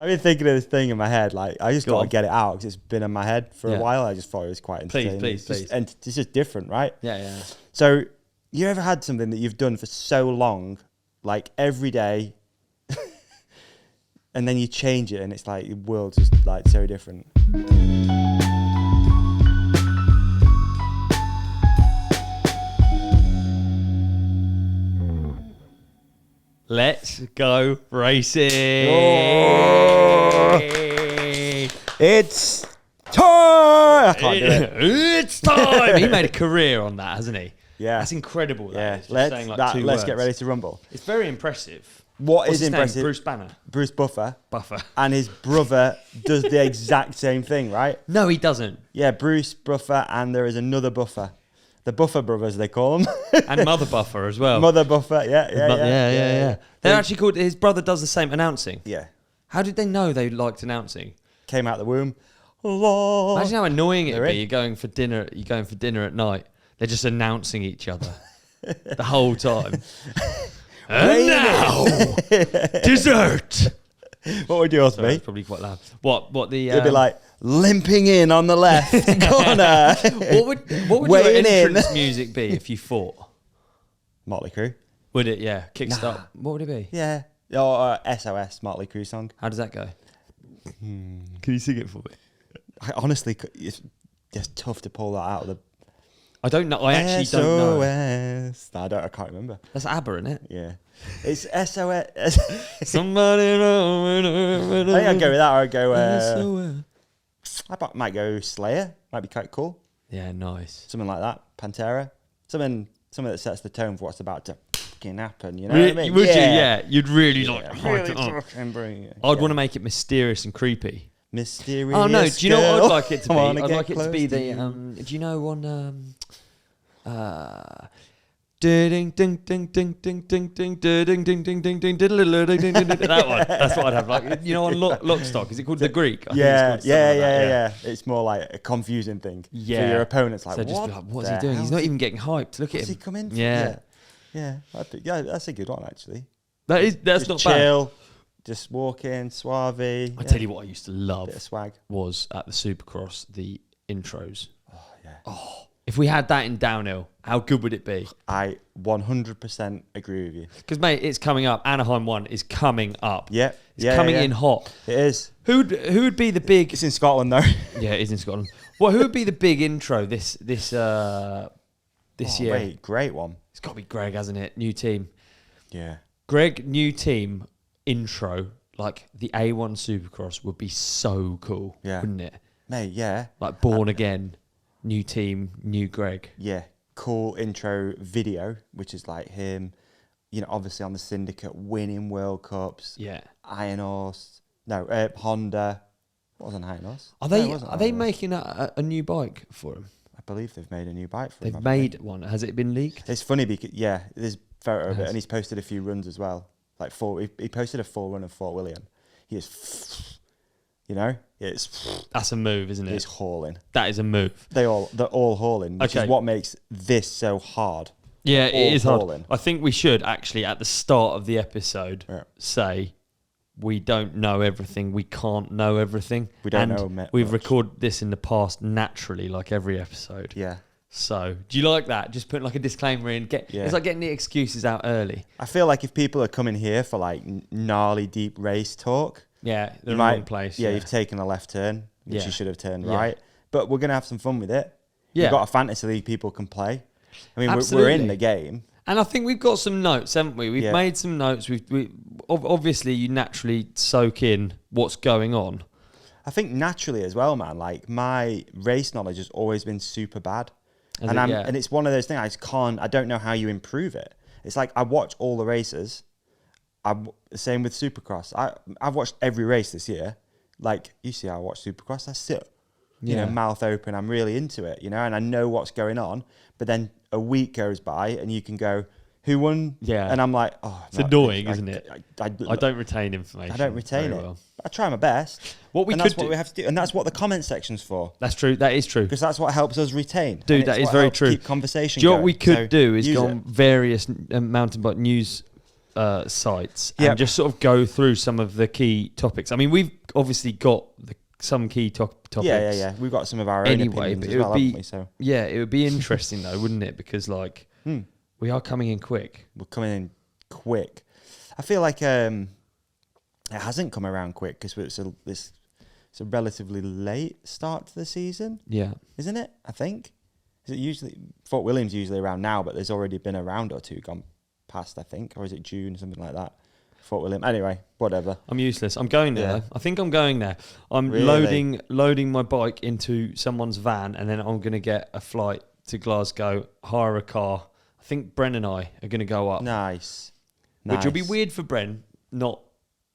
I've been thinking of this thing in my head. Like, I just got to get it out because it's been in my head for a while. I just thought it was quite entertaining. Please. And it's just different, right? Yeah. So, you ever had something that you've done for so long, like every day, and then you change it and it's like the world's just like so different? Let's go racing. Oh, it's time. I can't do it. It's time. He made a career on that, hasn't he? Yeah. That's incredible. Yeah. Let's Get ready to rumble. It's very impressive. What's his impressive? Name? Bruce Banner. Bruce Buffer. Buffer. And his brother does the exact same thing, right? No, he doesn't. Yeah, Bruce Buffer, and there is another Buffer. The Buffer brothers, they call them. And Mother Buffer as well. Mother Buffer, yeah. They're actually called, his brother does the same announcing. Yeah. How did they know they liked announcing? Came out the womb. Allah. Imagine how annoying it'd be. You're going for dinner at night. They're just announcing each other the whole time. And now, dessert. What would yours be? It's probably quite loud. What the? It'd be like limping in on the left corner. What would your entrance music be if you fought? Motley Crue. Would it? Yeah. Kickstart. Nah. What would it be? Yeah. Or SOS Motley Crue song. How does that go? Can you sing it for me? Honestly, it's just tough to pull that out of the. I don't know. I actually don't know. SOS. No, I can't remember. That's ABBA, isn't it? Yeah. It's SOS. Somebody. I think I'd go with that, or I'd go. I might go Slayer. Might be quite cool. Yeah, nice. Something like that. Pantera. Something that sets the tone for what's about to fucking happen. You know what I mean? Would you? Yeah. You'd really really I'd want to make it mysterious and creepy. Mysterious. Oh no! Do you know what I'd like it to be? I'd like it to be the. Do you know one? Ding ding ding ding ding ding ding ding ding ding ding ding. That one. That's what I'd have. Like, you know, on Lock Stock. Is it called the Greek? Yeah. It's more like a confusing thing. Yeah. For your opponent's like, so just be like, what's he doing? He's not even getting hyped. Look at him. What's he coming? Yeah. Yeah. That's a good one actually. That's just not chill. Bad. Just walk in, suave. I tell you what I used to love. Bit of swag. Was at the Supercross the intros. Oh yeah. Oh, if we had that in downhill, how good would it be? I 100% agree with you. Because mate, it's coming up. Anaheim 1 is coming up. Yeah. It's coming in hot. It is. Who would be the big? It's in Scotland though. Yeah, it is in Scotland. Well, who would be the big intro this year? Wait, great one. It's got to be Greg, hasn't it? New team. Yeah. Greg, new team intro, like the A1 Supercross would be so cool, wouldn't it? Mate, yeah. Like Born Again, new team, new Greg. Yeah. Cool intro video, which is like him, you know, obviously on the Syndicate, winning World Cups. Yeah. Iron Horse. No, Honda. What was an Iron Horse? Are they making a new bike for him? I believe they've made a new bike for him. They've made one. Has it been leaked? It's funny because, there's a photo of it, and he's posted a few runs as well. Like he posted a full run of Fort William. He is, you know, that's a move, isn't it? He's hauling. That is a move. They're all hauling, which is what makes this so hard. Yeah, it is hard. I think we should actually at the start of the episode say we don't know everything. We can't know everything. We don't know. We've recorded this in the past naturally, like every episode. Yeah. So, do you like that? Just putting like a disclaimer in. It's like getting the excuses out early. I feel like if people are coming here for like gnarly deep race talk, they're in the wrong place. Yeah, you've taken a left turn, which you should have turned right. But we're gonna have some fun with it. Yeah, we've got a fantasy league people can play. I mean, we're in the game, and I think we've got some notes, haven't we? We've made some notes. We obviously you naturally soak in what's going on. I think naturally as well, man. Like my race knowledge has always been super bad. And it's one of those things I don't know how you improve it. It's like I watch all the races. Same with Supercross. I've watched every race this year. Like UCI, I watch Supercross. I sit, you know, mouth open. I'm really into it, you know, and I know what's going on. But then a week goes by and you can go, who won? Yeah. And I'm like, oh, it's annoying, isn't it? I don't retain information. I don't retain it. Well. I try my best. That's what we have to do. And that's what the comment section's for. That's true. That is true. Because that's what helps us retain. Dude, that is very true. Keep conversation Do you know going. what we could do is go on various mountain bike news sites and just sort of go through some of the key topics. I mean, we've obviously got some key topics. Yeah. We've got some of our own opinions as well, haven't we? So yeah, it would be interesting though, wouldn't it? Because like we are coming in quick. We're coming in quick. I feel like it hasn't come around quick because it's a relatively late start to the season. Yeah, isn't it? I think. Is it usually Fort William's usually around now, but there's already been a round or two gone past, I think, or is it June, something like that? Fort William. Anyway, whatever. I'm useless. I'm going there. Yeah. I think I'm going there. I'm loading my bike into someone's van, and then I'm going to get a flight to Glasgow, hire a car. I think Bren and I are going to go up. Nice. Which will be weird for Bren. Not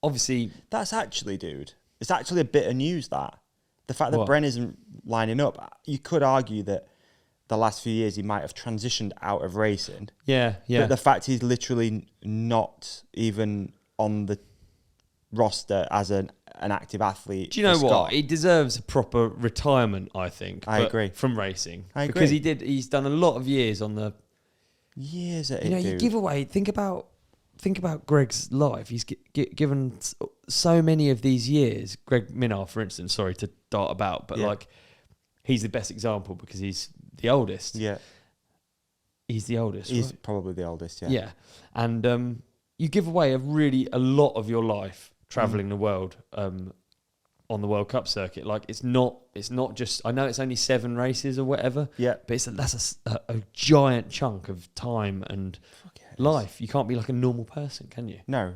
obviously. That's actually, dude. It's actually a bit of news that the fact that Bren isn't lining up. You could argue that the last few years he might have transitioned out of racing. Yeah. But the fact he's literally not even on the roster as an active athlete. Do you know what? He deserves a proper retirement, I think. I agree. From racing. I agree. Because he's done a lot of years on the... Years at it, dude. You give away... Think about Greg's life. He's given so many of these years. Greg Minnar, for instance, sorry to dart about, but like he's the best example because he's the oldest. Yeah. He's the oldest. He's right? probably the oldest, yeah. Yeah. And you give away a lot of your life travelling the world on the World Cup circuit. Like it's not just, I know it's only 7 races or whatever. Yeah. But that's a giant chunk of time and life. You can't be like a normal person, can you? No.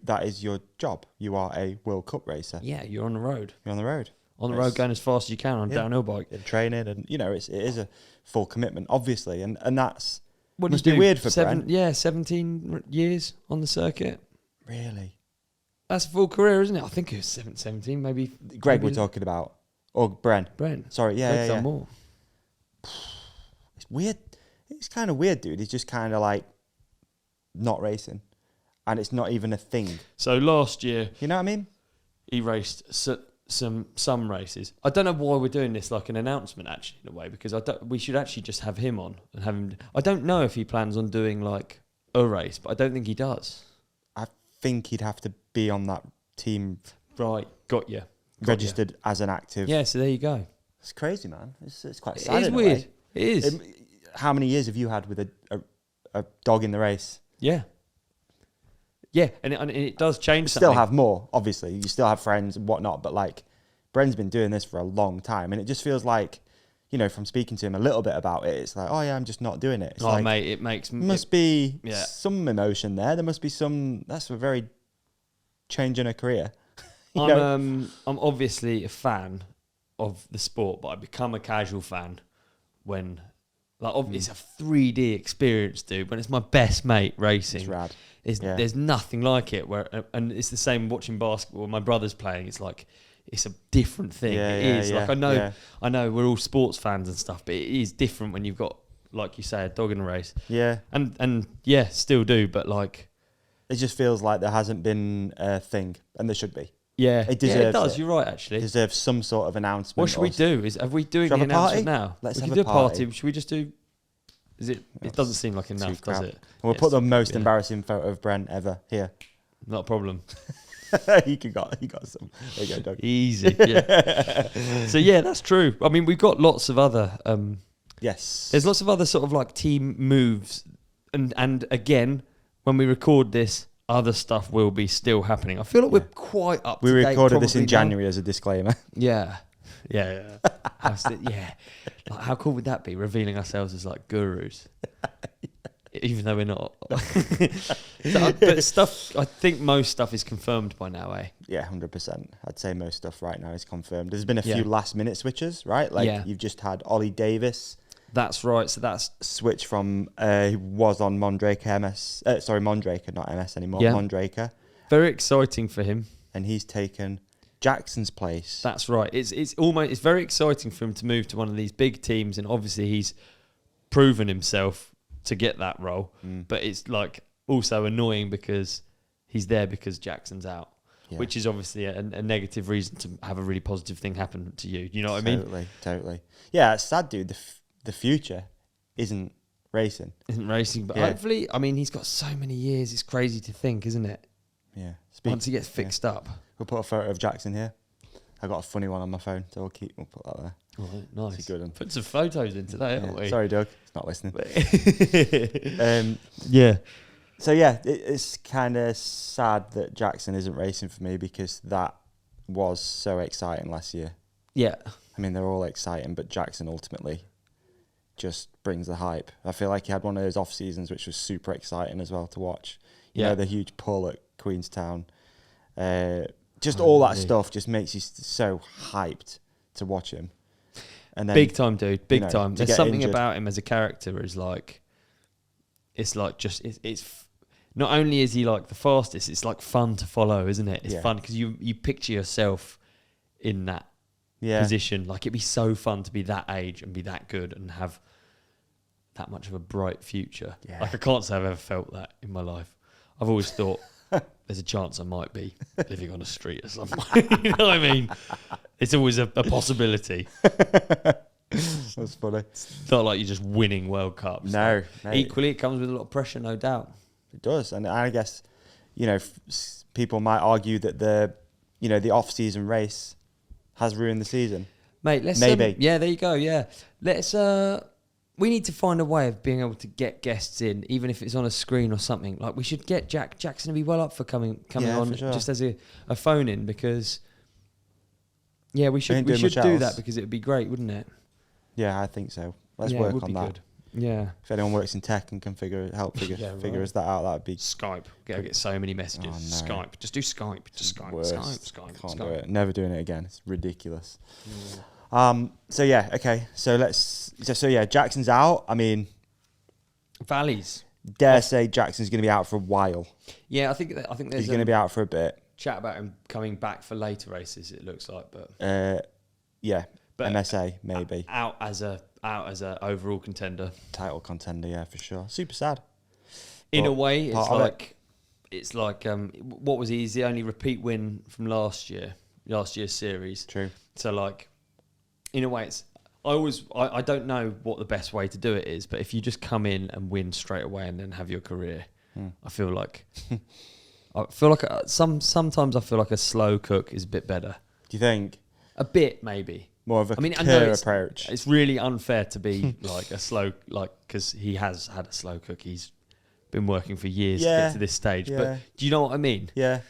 That is your job. You are a World Cup racer. Yeah, you're on the road. You're on the road. On the road going as fast as you can on a downhill bike. And training and, it is a full commitment, obviously. And that's... What must be weird for Bren. Yeah, 17 years on the circuit. Really? That's a full career, isn't it? I think it was 17, maybe. Greg we're talking about. Or Bren. Sorry, Sorry, yeah. More. It's weird. It's kind of weird, dude. He's just kind of like not racing. And it's not even a thing. So last year... You know what I mean? He raced some races. I don't know why we're doing this like an announcement, actually, in a way, because we should actually just have him on and have him... I don't know if he plans on doing like a race, but I don't think he does. I think he'd have to be on that team. Right, got you. Registered as an active. Yeah, so there you go. It's crazy, man. It's quite sad. It is weird. It is. How many years have you had with a dog in the race? Yeah. Yeah, and it does change something. You still have more, obviously. You still have friends and whatnot, but like, Bren's been doing this for a long time, and it just feels like, from speaking to him a little bit about it, it's like, oh yeah, I'm just not doing it. It's like, mate, it makes... Must be some emotion there. There must be some... That's a very change in a career. I'm obviously a fan of the sport, but I become a casual fan when... Like, it's a 3D experience, dude. When it's my best mate racing. It's rad. There's nothing like it. And it's the same watching basketball. My brother's playing. It's like, it's a different thing. It is. Like, I know we're all sports fans and stuff, but it is different when you've got, like you say, a dog in a race. Yeah. And yeah, still do, but like... It just feels like there hasn't been a thing, and there should be. Yeah, it deserves. It does. You're right, actually. It deserves some sort of announcement. What should we do? Are we doing the announcement now? Let's have a party. Should we just do? It doesn't seem like enough, does it? We'll put the most embarrassing photo of Bren ever here. Not a problem. He got some. There you go, dog. Easy. Yeah. So yeah, that's true. I mean, we've got lots of other. Yes. There's lots of other sort of like team moves, and again, when we record this, other stuff will be still happening. I feel like we're quite up to date. We recorded this in January as a disclaimer. Yeah. Like, how cool would that be, revealing ourselves as like gurus? Even though we're not. But stuff, I think most stuff is confirmed by now, eh? Yeah, 100%. I'd say most stuff right now is confirmed. There's been a few last minute switches, right? Like you've just had Olly Davis. That's right. So that's switch from he was on Mondraker Mondraker, not MS anymore. Yeah. Mondraker. Very exciting for him. And he's taken Jackson's place. That's right. It's very exciting for him to move to one of these big teams, and obviously he's proven himself to get that role. But it's like also annoying because he's there because Jackson's out. Yeah. Which is obviously a negative reason to have a really positive thing happen to you. You know what I mean? Totally. Yeah, it's sad, dude. The future isn't racing. But hopefully, I mean, he's got so many years. It's crazy to think, isn't it? Yeah. Once he gets fixed up. We'll put a photo of Jackson here. I got a funny one on my phone, so we'll put that there. Oh, nice. It's a good one. Put some photos in today, haven't we? Sorry, Doug. He's not listening. Yeah. So, yeah, it's kind of sad that Jackson isn't racing for me because that was so exciting last year. Yeah. I mean, they're all exciting, but Jackson ultimately just brings the hype. I feel like he had one of those off seasons which was super exciting as well to watch. You know, the huge pull at Queenstown. Just all that stuff just makes you so hyped to watch him. And then, big time, dude. Big time. There's something injured about him as a character is like, it's like just, it's not only is he like the fastest, it's like fun to follow, isn't it? It's fun because you picture yourself in that position. Like it'd be so fun to be that age and be that good and have that much of a bright future. Yeah. Like I can't say I've ever felt that in my life. I've always thought there's a chance I might be living on a street or something. You know what I mean? It's always a possibility. That's funny. It's not like you're just winning World Cups. No. Equally, it comes with a lot of pressure, no doubt. It does. And I guess, you know, people might argue that the off-season race has ruined the season. Mate, let's... Maybe. Yeah, there you go, yeah. Let's... we need to find a way of being able to get guests in, even if it's on a screen or something. Like, we should get Jackson to be well up for coming on for sure. Just as a phone-in, because... Yeah, we should do that because it would be great, wouldn't it? Yeah, I think so. Let's work on that. Good. Yeah. If anyone works in tech and can figure us that out, that'd be... Skype. Get so many messages. Oh, no. Skype. Just do Skype. Just Skype. Skype. Can't do it. Never doing it again. It's ridiculous. Yeah. So Jackson's out. I mean... Valleys. Dare say Jackson's going to be out for a while. Yeah, I think there's... He's going to be out for a bit. Chat about him coming back for later races, it looks like, but... But MSA, maybe. Out as a overall contender. Title contender, yeah, for sure. Super sad. In a way, it's like what was he? He's the only repeat win from last year's series. True. So like, in a way, it's I don't know what the best way to do it is, but if you just come in and win straight away and then have your career, I feel like sometimes I feel like a slow cook is a bit better. Do you think? A bit, maybe. More of a Kerr approach. It's really unfair to be like a slow, because he has had a slow cook. He's been working for years to get to this stage. Yeah. But do you know what I mean? Yeah.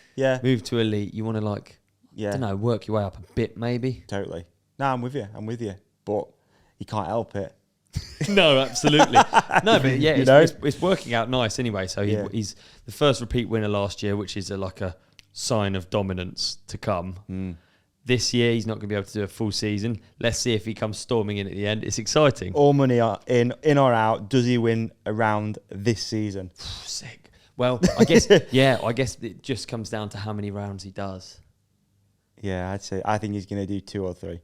Move to elite. You want to I don't know, work your way up a bit, maybe. Totally. No, I'm with you. But you can't help it. No, absolutely. No, but yeah, it's working out nice anyway. So he's the first repeat winner last year, which is like a sign of dominance to come. This year, he's not going to be able to do a full season. Let's see if he comes storming in at the end. It's exciting. All money in or out. Does he win a round this season? Sick. Well, I guess it just comes down to how many rounds he does. Yeah, I think he's going to do 2 or 3.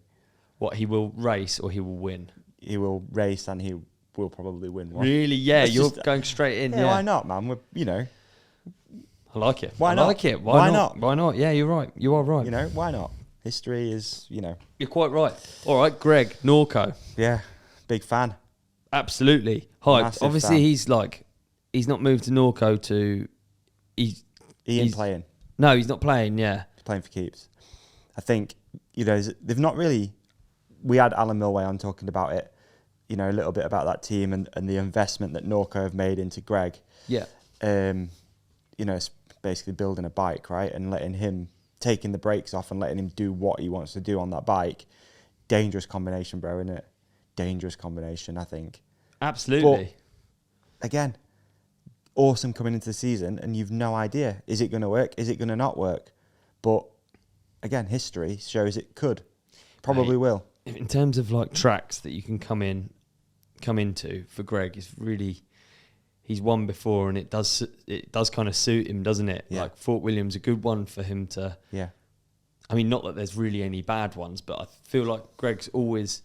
What, he will race or he will win? He will race and he will probably win one. Really? Yeah, you're going straight in. Yeah, why not, man? I like it. Why not? I like it. Why not? Why not? Yeah, you're right. You are right. Why not? History is, You're quite right. All right, Greg, Norco. Yeah, big fan. Absolutely. Hyped. Obviously, fan. He's not moved to Norco to... He ain't playing. No, he's not playing, yeah. He's playing for keeps. I think, they've not really... We had Alan Milway on talking about it, a little bit about that team and the investment that Norco have made into Greg. Yeah. It's basically building a bike, right? And letting him... taking the brakes off and letting him do what he wants to do on that bike. Dangerous combination, bro, isn't it? Dangerous combination, I think. Absolutely. But, again, awesome coming into the season, and you've no idea. Is it going to work? Is it going to not work? But, again, history shows it could. Probably will. In terms of, tracks that you can come into for Greg, it's really... He's won before, and it does kind of suit him, doesn't it? Yeah. Like Fort William's a good one for him to... Yeah. I mean, not that there's really any bad ones, but I feel like Greg's always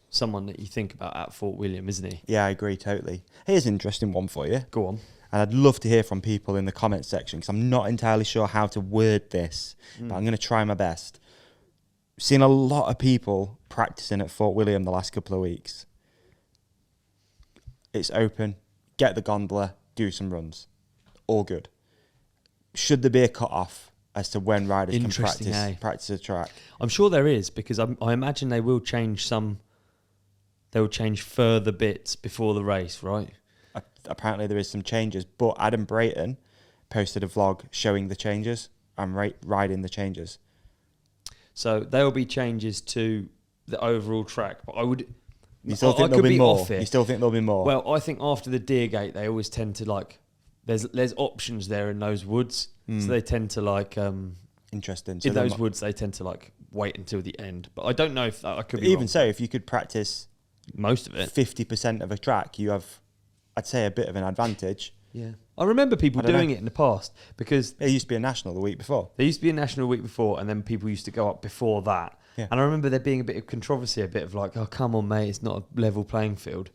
someone that you think about at Fort William, isn't he? Yeah, I agree totally. Here's an interesting one for you. Go on. And I'd love to hear from people in the comments section, because I'm not entirely sure how to word this, but I'm going to try my best. Seen a lot of people practicing at Fort William the last couple of weeks. It's open. get the gondola, do some runs. All good. Should there be a cut-off as to when riders can practice a track? I'm sure there is, because I imagine they will change some. They will change further bits before the race, right? Apparently there is some changes, but Adam Brayton posted a vlog showing the changes and riding the changes. So there will be changes to the overall track, but I would. You still think there'll be more? You still think there'll be more? Well, I think after the Deer Gate, they always tend to like. There's options there in those woods, so they tend to like. Interesting. So in those woods, they tend to like wait until the end, but I don't know if I could be even wrong. So, if you could practice most of it, 50% of a track, you have, I'd say, a bit of an advantage. Yeah, I remember people doing it in the past, because there used to be a national the week before. There used to be a national week before, and then people used to go up before that. Yeah. And I remember there being a bit of controversy, a bit of like, "Oh, come on, mate, it's not a level playing field."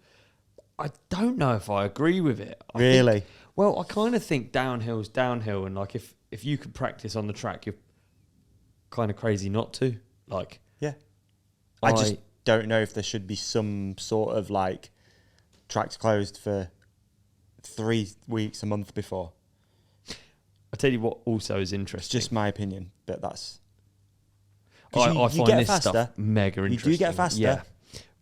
I don't know if I agree with it. Really? I kind of think downhill's downhill, and like if you could practice on the track, you're kind of crazy not to. Like, yeah, I just don't know if there should be some sort of like tracks closed for 3 weeks, a month before. I tell you what, also is interesting. It's just my opinion, but that's. I find this stuff mega interesting. You do get faster, yeah,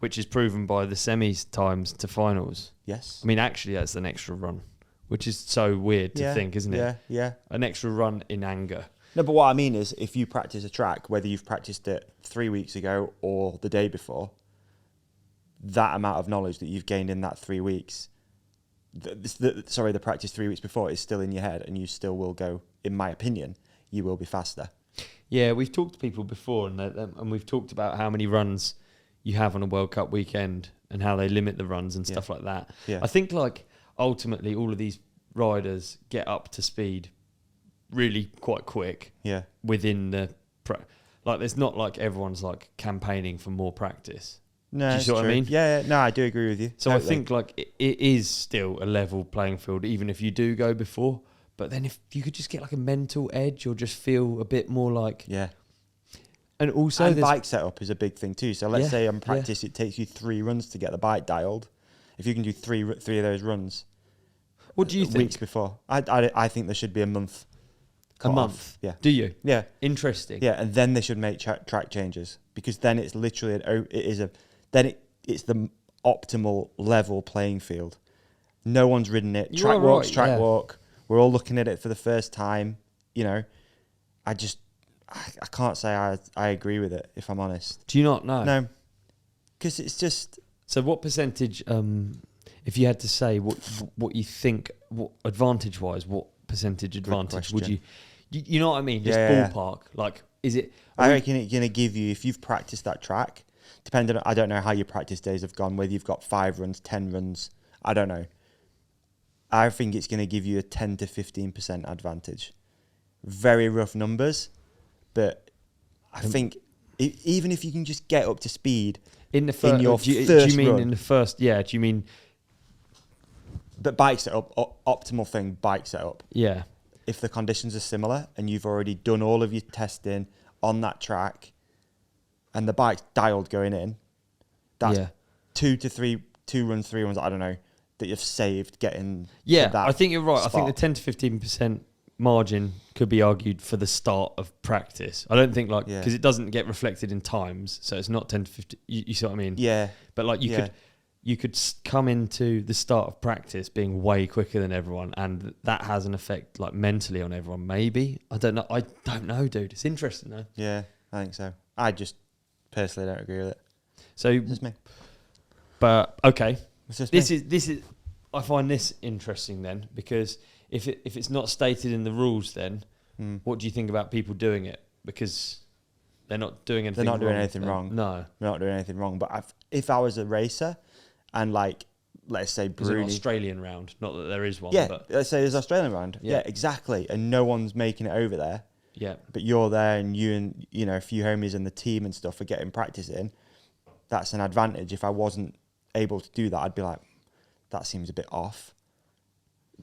which is proven by the semis times to finals. Yes, I mean actually that's an extra run, which is so weird to think, isn't it? Yeah. An extra run in anger. No, but what I mean is, if you practice a track, whether you've practiced it 3 weeks ago or the day before, that amount of knowledge that you've gained in that 3 weeks, the practice 3 weeks before is still in your head, and you still will go, in my opinion, you will be faster. Yeah, we've talked to people before, and we've talked about how many runs you have on a World Cup weekend and how they limit the runs and stuff like that. Yeah. I think like ultimately all of these riders get up to speed really quite quick. Yeah. Within the like, there's not like everyone's like campaigning for more practice. No, do you see what I mean? Yeah, no, I do agree with you. So totally. I think like it is still a level playing field, even if you do go before. But then if you could just get like a mental edge, or just feel a bit more like... Yeah. And also... And bike setup is a big thing too. So let's say on practice it takes you 3 runs to get the bike dialed. If you can do three of those runs... What do you think? Weeks before. I think there should be a month. A month? Yeah. Do you? Yeah. Interesting. Yeah, and then they should make track changes. Because then it's literally... It's the optimal level playing field. No one's ridden it. Track walk. We're all looking at it for the first time. You know, I can't say I agree with it, if I'm honest. Do you not know? No, because it's just. So what percentage? If you had to say what you think, what advantage wise, what percentage advantage would you? You know what I mean? Just ballpark. Like, is it? I reckon it's gonna give you, if you've practiced that track. Depending on, I don't know how your practice days have gone. Whether you've got 5 runs, 10 runs, I don't know. I think it's going to give you a 10 to 15% advantage. Very rough numbers, but I think even if you can just get up to speed in the first, do you mean run, in the first? Yeah. Do you mean? But bike setup, optimal thing, bike setup. Yeah. If the conditions are similar and you've already done all of your testing on that track, and the bike's dialed going in, that's 2 runs, 3 runs. I don't know. That you've saved getting to that I think you're right. spot. I think the 10 to 15% margin could be argued for the start of practice. I don't think because it doesn't get reflected in times, so it's not 10 to 15. You see what I mean? Yeah. But like you could come into the start of practice being way quicker than everyone, and that has an effect like mentally on everyone. Maybe I don't know, dude. It's interesting though. Yeah, I think so. I just personally don't agree with it. So this is me. But okay. This is I find this interesting then, because if it's not stated in the rules, then what do you think about people doing it? Because they're not doing anything wrong. They're not doing anything wrong. No. They're not doing anything wrong. But if I was a racer and let's say Bruni... There's an Australian round. Not that there is one. Yeah, but let's say there's an Australian round. Yeah, exactly. And no one's making it over there. Yeah. But you're there, and you and a few homies and the team and stuff are getting practice in. That's an advantage. If I wasn't able to do that, I'd be like, that seems a bit off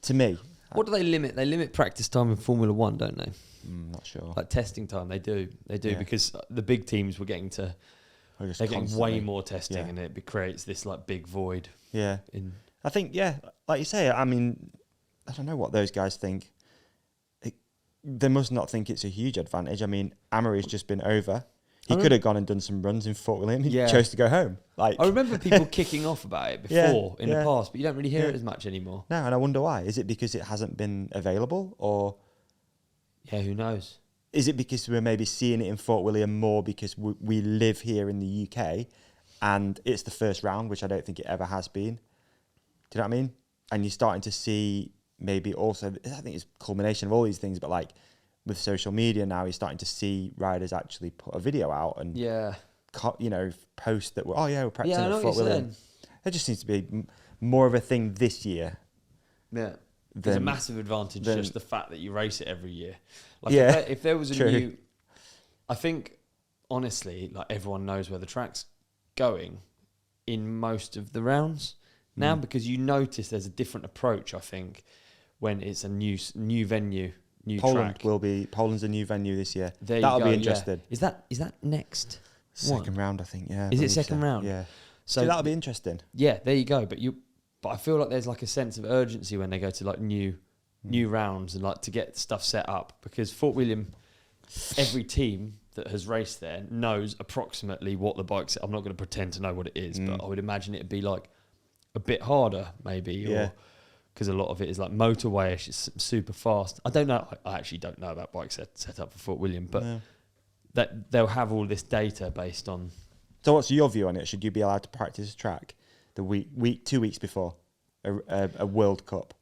to me. What do they limit? They limit practice time in Formula 1, don't they? Not sure. Like testing time, they do because the big teams were getting they're getting way more testing, and it creates this like big void. Yeah, I think, like you say, I mean, I don't know what those guys think. They must not think it's a huge advantage. I mean, Amory's just been over. He could have gone and done some runs in Fort William. He chose to go home. Like, I remember people kicking off about it before in the past, but you don't really hear it as much anymore. No, and I wonder why. Is it because it hasn't been available, or... Yeah, who knows? Is it because we're maybe seeing it in Fort William more because we live here in the UK and it's the first round, which I don't think it ever has been. Do you know what I mean? And you're starting to see maybe also, I think it's a culmination of all these things, but like with social media now, you're starting to see riders actually put a video out and, post that, we're practicing at Fort William. It just seems to be more of a thing this year. Yeah. There's a massive advantage just the fact that you race it every year. Like if there was a new... I think, honestly, like everyone knows where the track's going in most of the rounds now because you notice there's a different approach, I think, when it's a new venue, new track. Poland's a new venue this year. That'll be interesting. Yeah. Is that next second round, I think, yeah. Is it second round? Yeah. So that'll be interesting. Yeah, there you go. But I feel like there's like a sense of urgency when they go to like new rounds and like to get stuff set up, because Fort William, every team that has raced there knows approximately what the bike's. I'm not going to pretend to know what it is, but I would imagine it'd be like a bit harder maybe, or because a lot of it is like motorway-ish, it's super fast. I don't know. I actually don't know about bikes set up for Fort William, but that they'll have all this data based on. So what's your view on it? Should you be allowed to practice a track the 2 weeks before a World Cup?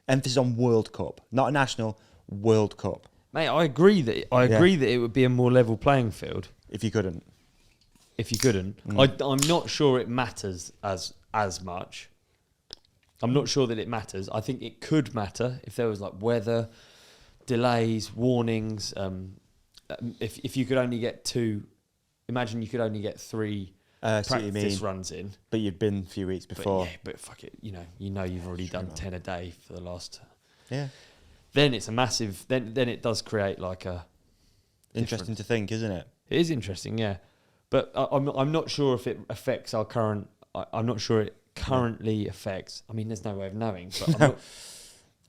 Emphasis on World Cup, not a national, World Cup. Mate, I agree that it would be a more level playing field if you couldn't. I'm not sure it matters as much. I'm not sure that it matters. I think it could matter if there was like weather, delays, warnings. If you could only get two, imagine you could only get three practice runs in. But you've been a few weeks before. But fuck it, you know you've already done 10 a day for the last. Yeah. Then it's a massive. Then it does create like a. Interesting to think, isn't it? It is interesting, yeah. But I'm not sure if it affects our current. I'm not sure it currently affects. I mean, there's no way of knowing. But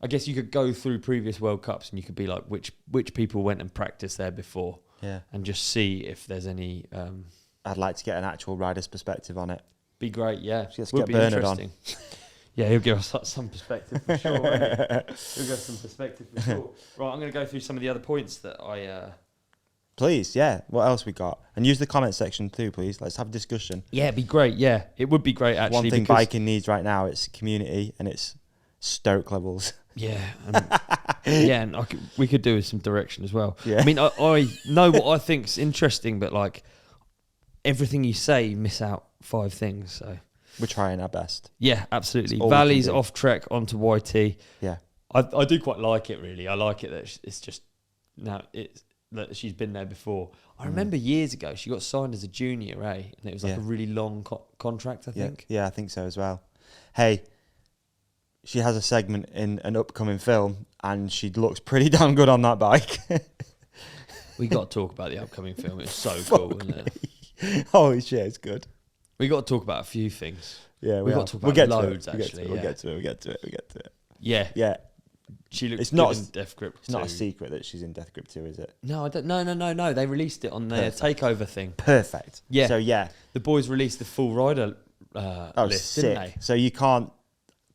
I guess you could go through previous World Cups and you could be like, which people went and practiced there before, and just see if there's any. I'd like to get an actual rider's perspective on it. Be great, yeah. Would be Bernard interesting. Yeah, he'll give us some perspective for sure. Won't he? He'll give us some perspective for sure. Right, I'm going to go through some of the other points that I. Please, yeah. What else we got? And use the comment section too, please. Let's have a discussion. Yeah, it'd be great. Yeah, it would be great actually. One thing biking needs right now, it's community and it's Stoke levels. Yeah, and we could do with some direction as well. Yeah. I mean, I know what I think's interesting, but like everything you say, you miss out 5 things. So we're trying our best. Yeah, absolutely. Valley's off trek onto YT. Yeah, I do quite like it. Really, I like it that it's just now it's. That she's been there before. I remember years ago she got signed as a junior, and it was like a really long contract, I think. Yeah, I think so as well. Hey, she has a segment in an upcoming film, and she looks pretty damn good on that bike. We got to talk about the upcoming film. It's so cool, isn't it? Holy shit, it's good. We got to talk about a few things. Yeah, we got to talk about loads. Actually, we'll get to it. Yeah, yeah. She looks good in Death Grip 2. It's not a secret that she's in Death Grip 2, is it? No, I don't. No. They released it on their takeover thing. Perfect. Yeah. So yeah, the boys released the full rider list, sick. didn't they? So you can't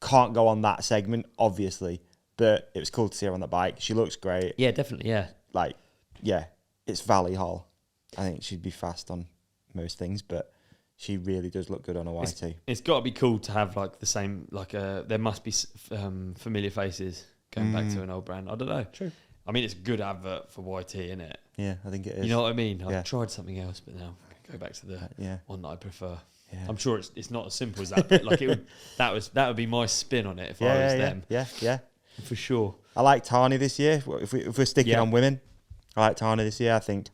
go on that segment, obviously, but it was cool to see her on the bike. She looks great. Yeah, definitely. Yeah. It's Valley Hall. I think she'd be fast on most things, but she really does look good on a YT. It's got to be cool to have like the same there must be familiar faces. Going back to an old brand. I don't know. True. I mean, it's a good advert for YT, isn't it? Yeah, I think it is. You know what I mean? I've tried something else, but now I go back to the one that I prefer. Yeah. I'm sure it's not as simple as that, but like that would be my spin on it if I was them. Yeah. For sure. I like Tani this year. If we're sticking on women, I like Tani this year, I think.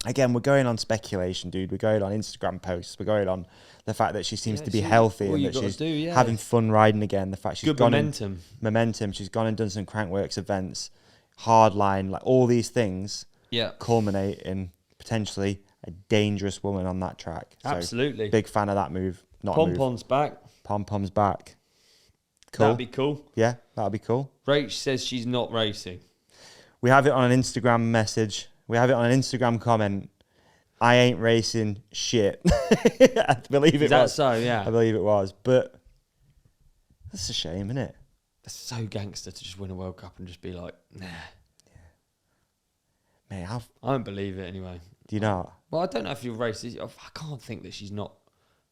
Again, we're going on speculation, dude. We're going on Instagram posts. We're going on the fact that she seems to be healthy and that she's having fun riding again. The fact she's good momentum. Momentum. She's gone and done some Crankworks events, hardline, like all these things culminate in potentially a dangerous woman on that track. Absolutely. So, big fan of that move. Pom-Pom's back. Pom-Pom's back. Cool. That'd be cool. Yeah, that'd be cool. Rach says she's not racing. We have it on an Instagram message. We have it on an Instagram comment. I ain't racing shit. I believe it was. Is that so? Yeah. I believe it was. But that's a shame, isn't it? That's so gangster to just win a World Cup and just be like, nah. Mate, I don't believe it anyway. Do you not? Well, I don't know if you're racist. I can't think that she's not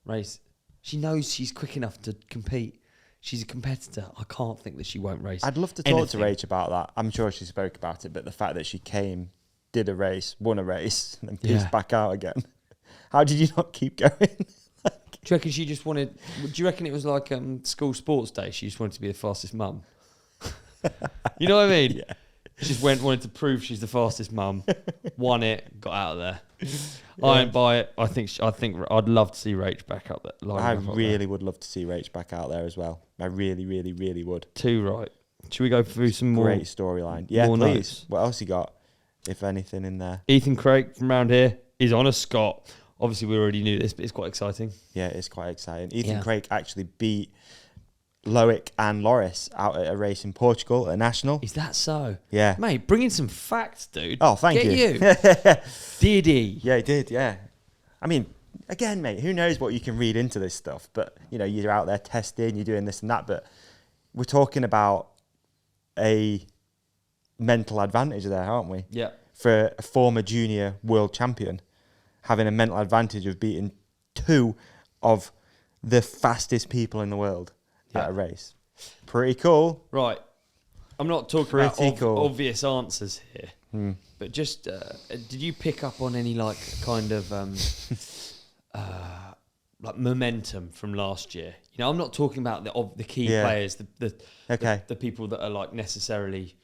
race. She knows she's quick enough to compete. She's a competitor. I can't think that she won't race. I'd love to talk to Rach about that. I'm sure she spoke about it, but the fact that she came, did a race, won a race, and then peaced back out again. How did you not keep going? Do you reckon she just wanted... Do you reckon it was like school sports day? She just wanted to be the fastest mum? You know what I mean? Yeah. She just wanted to prove she's the fastest mum, won it, got out of there. Yeah. I don't buy it. I think I'd love to see Rach back up there. I really would love to see Rach back out there as well. I really, really, really would. Too right. Should we go through some more? Great storyline. Yeah, please. Notes? What else you got, if anything, in there? Ethan Craig from around here is on a Scott. Obviously, we already knew this, but it's quite exciting. Yeah, it's quite exciting. Ethan Craig actually beat Loic and Loris out at a race in Portugal, a national. Is that so? Yeah. Mate, bring in some facts, dude. Oh, thank you. Did he? Yeah, he did, yeah. I mean, again, mate, who knows what you can read into this stuff, but, you know, you're out there testing, you're doing this and that, but we're talking about a mental advantage there, aren't we? Yeah. For a former junior world champion, having a mental advantage of beating two of the fastest people in the world at a race. Pretty cool. Right. I'm not talking about obvious answers here, but just did you pick up on any like kind of like momentum from last year? You know, I'm not talking about the key players, the people that are like necessarily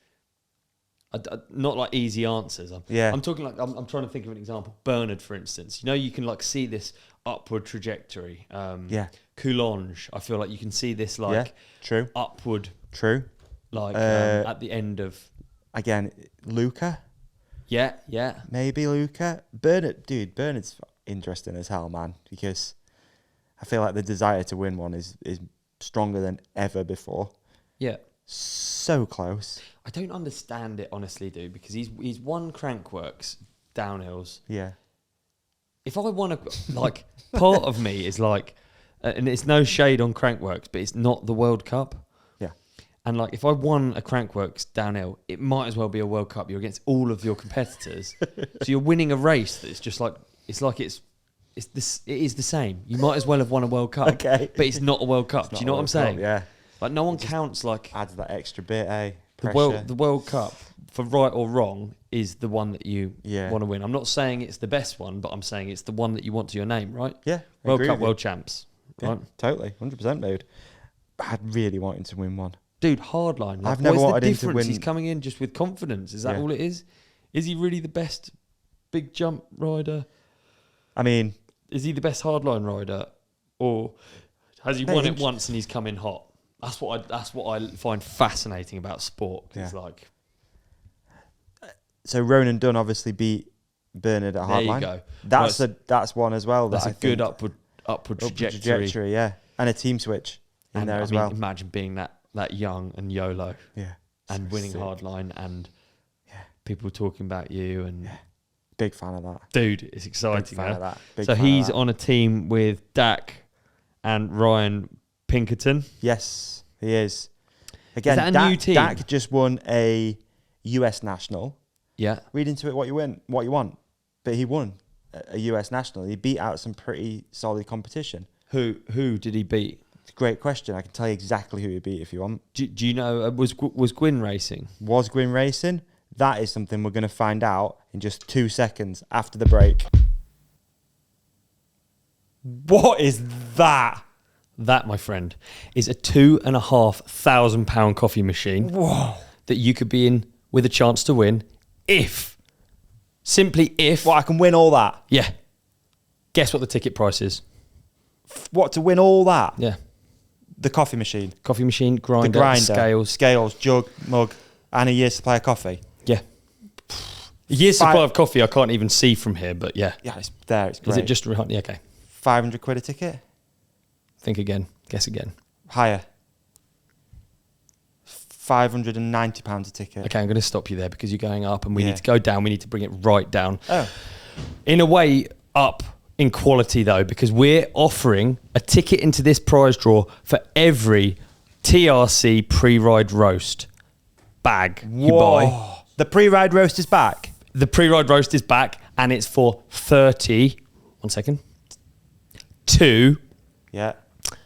not like easy answers. I'm talking like I'm trying to think of an example. Bernard, for instance. You know, you can like see this upward trajectory. Coulange, I feel like you can see this like upward. True. Like at the end of again, Luca. Yeah. Maybe Luca. Bernard's interesting as hell, man, because I feel like the desire to win one is stronger than ever before. Yeah. So close. I don't understand it honestly, dude, because he's won Crankworks downhills. Yeah. If I want to, like, part of me is like, and it's no shade on Crankworks, but it's not the World Cup. Yeah. And like, if I won a Crankworks downhill, it might as well be a World Cup. You're against all of your competitors, so you're winning a race that's just like it is the same. You might as well have won a World Cup, but it's not a World Cup. Do you know what I'm saying? Yeah. Like no one counts like adds that extra bit, eh? The World Cup, for right or wrong, is the one that you want to win. I'm not saying it's the best one, but I'm saying it's the one that you want to your name, right? Yeah. World Cup, world champs. Yeah, right? Totally. 100%, dude. I'd really want him to win one. Dude, hardline. Like, I've never wanted him to win. He's coming in just with confidence. Is that all it is? Is he really the best big jump rider? I mean... Is he the best hardline rider? Or has he won it once and he's come in hot? That's what I find fascinating about sport. It's like... So Ronan Dunn obviously beat Bernard at hardline. There you go. That's one as well. That's a good upward trajectory. Yeah. And a team switch in there as well. Imagine being that young and YOLO. Yeah. And winning hardline and people talking about you and... Yeah. Big fan of that. Dude, it's exciting. Big fan of that. So he's on a team with Dak and Ryan Pinkerton. Yes, he is. Again, is that a new team? Dak just won a US national. Yeah. Read into it what you want. But he won a US national. He beat out some pretty solid competition. Who did he beat? It's a great question. I can tell you exactly who he beat if you want. Do you know, was Gwyn racing? Was Gwyn racing? That is something we're going to find out in just 2 seconds after the break. What is that? That, my friend, is a £2,500 coffee machine. Whoa. That you could be in with a chance to win simply if... What, I can win all that? Yeah. Guess what the ticket price is? What, to win all that? Yeah. The coffee machine? Coffee machine, grinder, scales, jug, mug, and a year's supply of coffee? Yeah. A year's supply of coffee I can't even see from here, but yeah. Yeah, it's there, it's great. Is it just... Yeah, okay. 500 quid a ticket? Think again. Guess again. Higher. £590 a ticket. Okay, I'm going to stop you there because you're going up and we need to go down. We need to bring it right down. Oh. In a way, up in quality though, because we're offering a ticket into this prize draw for every TRC pre-ride roast bag you buy. The pre-ride roast is back? The pre-ride roast is back and it's for 30... One second. 2... Yeah.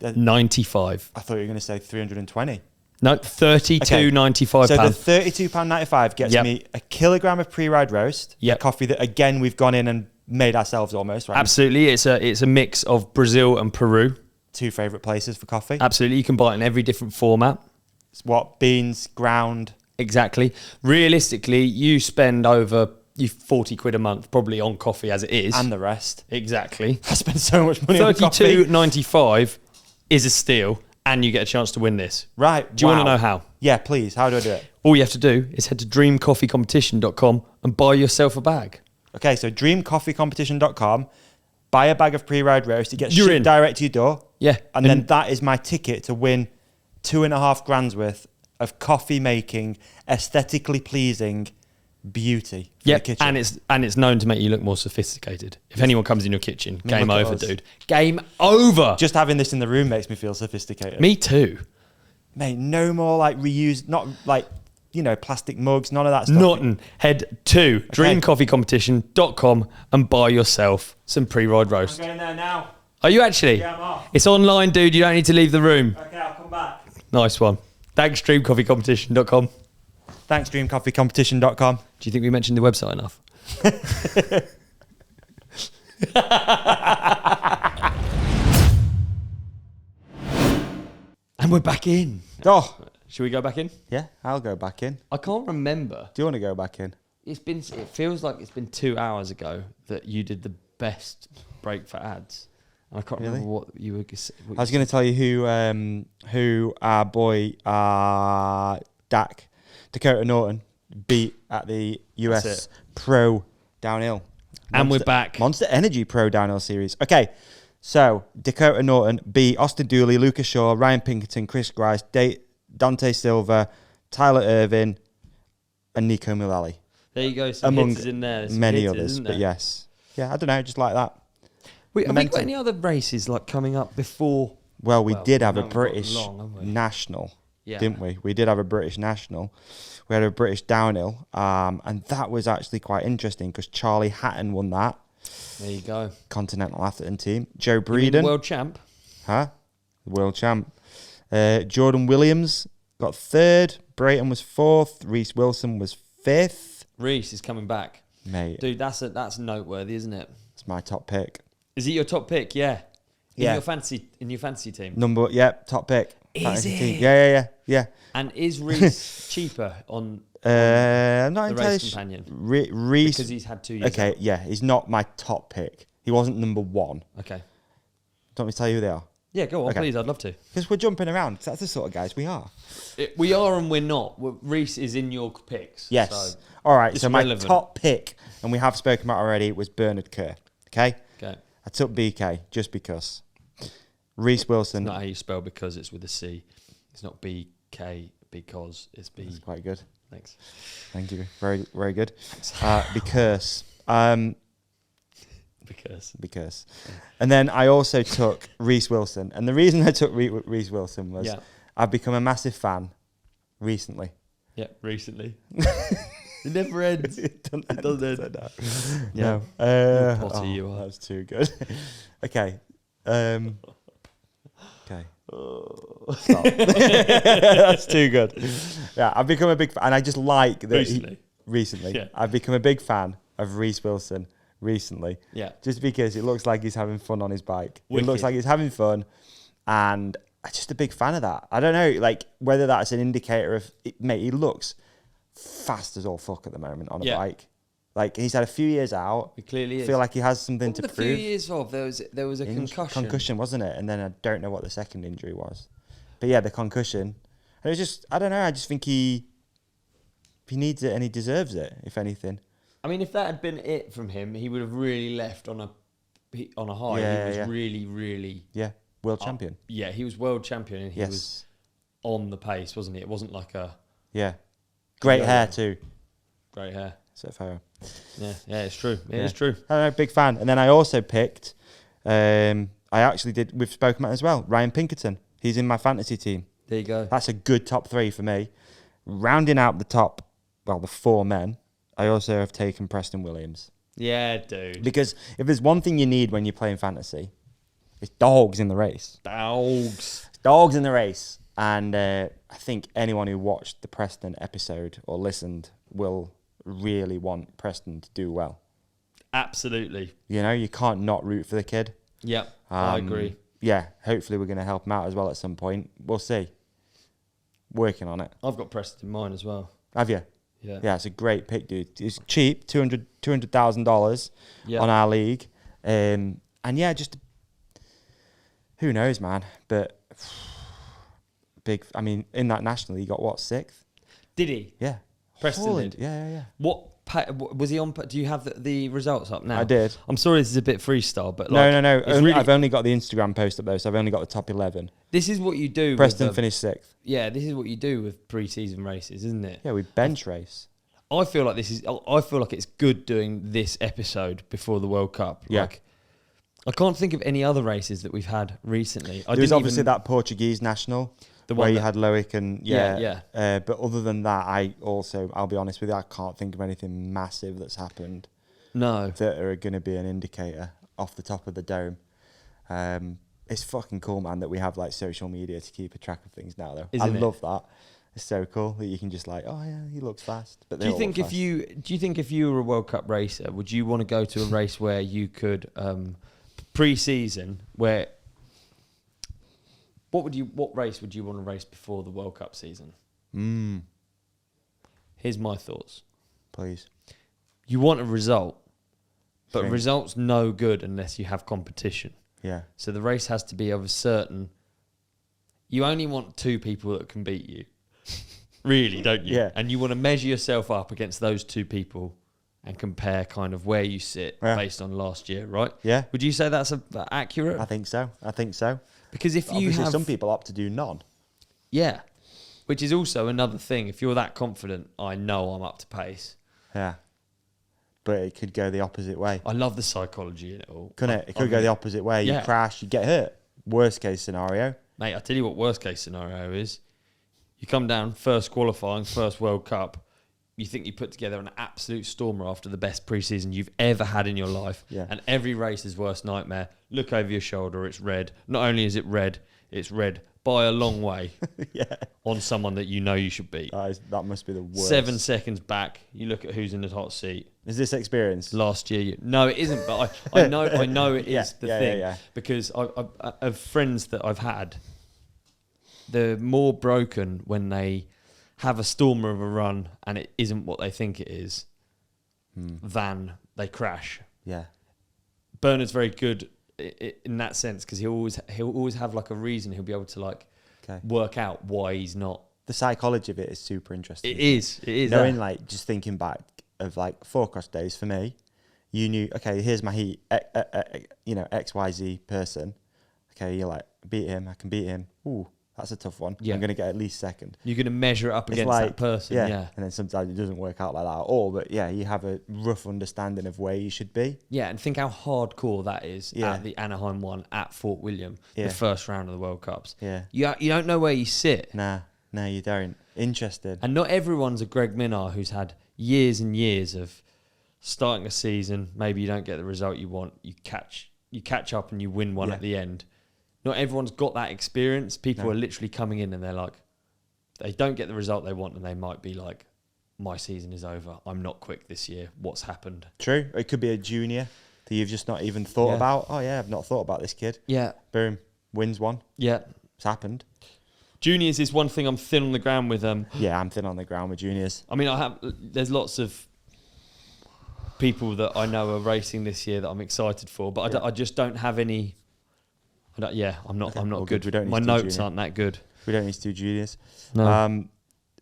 95. I thought you were going to say 320. No, £32.95. So the £32.95 gets me a kilogram of pre-ride roast, a coffee that, again, we've gone in and made ourselves almost, right? Absolutely. It's a mix of Brazil and Peru. 2 favourite places for coffee. Absolutely. You can buy it in every different format. It's what? Beans, ground. Exactly. Realistically, you spend over 40 quid a month probably on coffee as it is. And the rest. Exactly. I spend so much money on coffee. £32.95 is a steal. And you get a chance to win this. Right. Do you want to know how? Yeah, please. How do I do it? All you have to do is head to dreamcoffeecompetition.com and buy yourself a bag. Okay, so dreamcoffeecompetition.com, buy a bag of pre-ride roast. It gets shipped direct to your door. Yeah. And then that is my ticket to win 2.5 grand's worth of coffee making, aesthetically pleasing beauty for the kitchen. And it's known to make you look more sophisticated. If anyone comes in your kitchen, game over, dude. Game over. Just having this in the room makes me feel sophisticated. Me too. Mate, no more like reused, not like, plastic mugs, none of that stuff. Nothing. Head to dreamcoffeecompetition.com and buy yourself some pre-ride roast. I'm going there now. Are you actually? Yeah, I'm off. It's online, dude. You don't need to leave the room. Okay, I'll come back. Nice one. Thanks, dreamcoffeecompetition.com. Thanks, dreamcoffeecompetition.com. Do you think we mentioned the website enough? And we're back in. Oh. Should we go back in? Yeah, I'll go back in. I can't remember. Do you want to go back in? It feels like it's been 2 hours ago that you did the best break for ads. And I can't remember what you were I was going to tell you who our boy Dakota Norton beat at the US Pro Downhill. And we're back. Monster Energy Pro Downhill Series. Okay, so Dakota Norton beat Austin Dooley, Lucas Shaw, Ryan Pinkerton, Chris Grice, Dante Silva, Tyler Irvin, and Nico Mullally. There you go. Some hitters in there. Many others, but yes. Yeah, I don't know, just like that. Wait, have we got any other races like coming up before? Well, we did have a British national, didn't we? We did have a British national. We had a British downhill, and that was actually quite interesting because Charlie Hatton won that. There you go. Continental Atherton team. Joe Breeden. World champ. Huh? World champ. Jordan Williams got 3rd. Brayton was 4th. Reese Wilson was 5th. Reese is coming back. Mate. Dude, that's noteworthy, isn't it? It's my top pick. Is it your top pick? Yeah. In your fantasy team. Top pick. Is it? Team. Yeah. And is Reese cheaper on I'm not the entirely race companion? Reese, because he's had 2 years. Okay, yeah, he's not my top pick. He wasn't number 1. Okay. Don't want me to tell you who they are? Yeah, go on, please. I'd love to. Because we're jumping around. That's the sort of guys we are. We are and we're not. Reese is in your picks. Yes. So all right. So relevant. my top pick, and we have spoken about already, was Bernard Kerr. Okay. I took BK just because. Reese Wilson. It's not how you spell because it's with a C. It's not BK because it's B. That's quite good. Thanks. Thank you. Very, very good. Because. Because. And then I also took Reese Wilson. And the reason I took Reese Wilson was I've become a massive fan recently. Yeah, recently. It never ends. It doesn't end. No. Potty you are. That's too good. Okay. Okay. Stop. That's too good. Yeah, I've become a big fan. And I just like that. Recently. Yeah. I've become a big fan of Reese Wilson recently. Yeah. Just because it looks like he's having fun on his bike. Wicked. It looks like he's having fun. And I'm just a big fan of that. I don't know, like, whether that's an indicator of, mate, he looks fast as all fuck at the moment on a bike. Like, he's had a few years out. He clearly is. I feel like he has something to prove. A few years off, there was a concussion. Concussion, wasn't it? And then I don't know what the second injury was. But yeah, the concussion. And it was just, I don't know, I just think he needs it and he deserves it, if anything. I mean, if that had been it from him, he would have really left on a high. Yeah, he was really, really... Yeah, world champion. Yeah, he was world champion and he was on the pace, wasn't he? It wasn't like a Yeah. Great hair too. Great hair. So photo. Yeah, it's true. It is true. I'm a big fan. And then I also picked, we've spoken about as well, Ryan Pinkerton. He's in my fantasy team. There you go. That's a good top 3 for me. Rounding out the 4 men, I also have taken Preston Williams. Yeah, dude. Because if there's one thing you need when you're playing fantasy, it's dogs in the race. Dogs in the race. And I think anyone who watched the Preston episode or listened will really want Preston to do well. Absolutely. You can't not root for the kid. Yep, I agree. Yeah, hopefully we're going to help him out as well at some point. We'll see. Working on it. I've got Preston in mind as well. Have you? Yeah. Yeah, it's a great pick, dude. It's cheap, $200,000 on our league. And yeah, just who knows, man. But in that national, he got what, 6th? Did he? Yeah. Preston did. Yeah. What was he on? Do you have the results up now? I did. I'm sorry, this is a bit freestyle, but no. I've only got the Instagram post up though, so I've only got the top 11. This is what you do. Preston finished 6th. Yeah, this is what you do with pre-season races, isn't it? Yeah, we bench race. I feel like it's good doing this episode before the World Cup. Yeah. Like, I can't think of any other races that we've had recently. There's obviously that Portuguese national. The where you had Loic and yeah. But other than that, I'll be honest with you, I can't think of anything massive that's happened. No, that are going to be an indicator off the top of the dome. It's fucking cool, man, that we have like social media to keep a track of things now. Though I love that. It's so cool that you can just like, oh yeah, he looks fast. But do you think if you were a World Cup racer, would you want to go to a race where you could pre-season where? What race would you want to race before the World Cup season? Here's my thoughts. Please. You want a result, but result's no good unless you have competition. Yeah. So the race has to be of a certain... You only want 2 people that can beat you. Really, don't you? Yeah. And you want to measure yourself up against those 2 people and compare kind of where you sit based on last year, right? Yeah. Would you say that's accurate? I think so. Because if you have... some people opt to do none. Yeah. Which is also another thing. If you're that confident, I know I'm up to pace. Yeah. But it could go the opposite way. I love the psychology in it all. Couldn't it? It could go the opposite way. You crash, you get hurt. Worst case scenario. Mate, I'll tell you what worst case scenario is. You come down, first qualifying, first World Cup. You think you put together an absolute stormer after the best pre-season you've ever had in your life. Yeah. And every race's worst nightmare. Look over your shoulder, it's red. Not only is it red, it's red by a long way on someone that you know you should beat. That must be the worst. 7 seconds back, you look at who's in the hot seat. Is this experience? Last year. No, it isn't, but I know it is the thing. Yeah. Because I of friends that I've had, they're more broken when they have a stormer of a run and it isn't what they think it is than they crash. Yeah. Bernard's very good in that sense because he'll always have like a reason. He'll be able to like work out why he's not. The psychology of it is super interesting. It is. Knowing like just thinking back of like 4 cross days for me, you knew, okay, here's my heat, XYZ person. Okay, you're like, beat him, I can beat him. Ooh, that's a tough one. Yeah. I'm going to get at least second. You're going to measure it up against that person. Yeah. And then sometimes it doesn't work out like that at all. But yeah, you have a rough understanding of where you should be. Yeah, and think how hardcore that is at the Anaheim one at Fort William, the first round of the World Cups. Yeah. You don't know where you sit. Nah, you don't. Interesting. And not everyone's a Greg Minnaar who's had years and years of starting a season. Maybe you don't get the result you want. You catch up and you win one at the end. Not everyone's got that experience. People are literally coming in and they're like, they don't get the result they want and they might be like, my season is over. I'm not quick this year. What's happened? True. It could be a junior that you've just not even thought about. Oh yeah, I've not thought about this kid. Yeah. Boom. Wins one. Yeah. It's happened. Juniors is one thing I'm thin on the ground with. Yeah, I'm thin on the ground with juniors. I mean, there's lots of people that I know are racing this year that I'm excited for, but I just don't have any... I'm not good. My notes aren't that good. We don't need to do juniors. No.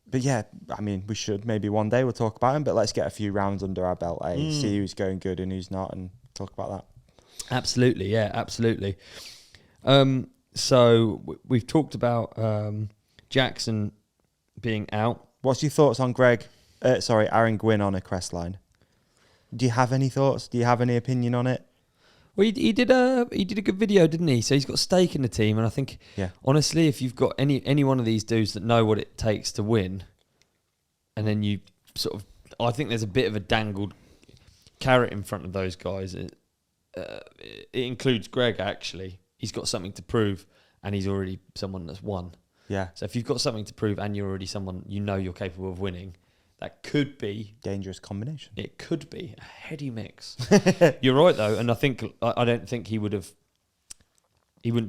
But yeah, I mean, we should. Maybe one day we'll talk about them, but let's get a few rounds under our belt, see who's going good and who's not, and talk about that. Absolutely, yeah, absolutely. So we've talked about Jackson being out What's your thoughts on Aaron Gwynn on a crest line? Do you have any thoughts? Do you have any opinion on it? Well, he did a good video, didn't he? So he's got stake in the team, and I think, honestly, if you've got any one of these dudes that know what it takes to win, and then you sort of, I think there's a bit of a dangled carrot in front of those guys. It includes Greg, actually. He's got something to prove, and he's already someone that's won. Yeah. So if you've got something to prove and you're already someone you know you're capable of winning, that could be... dangerous combination. It could be a heady mix. You're right, though, and I don't think he wouldn't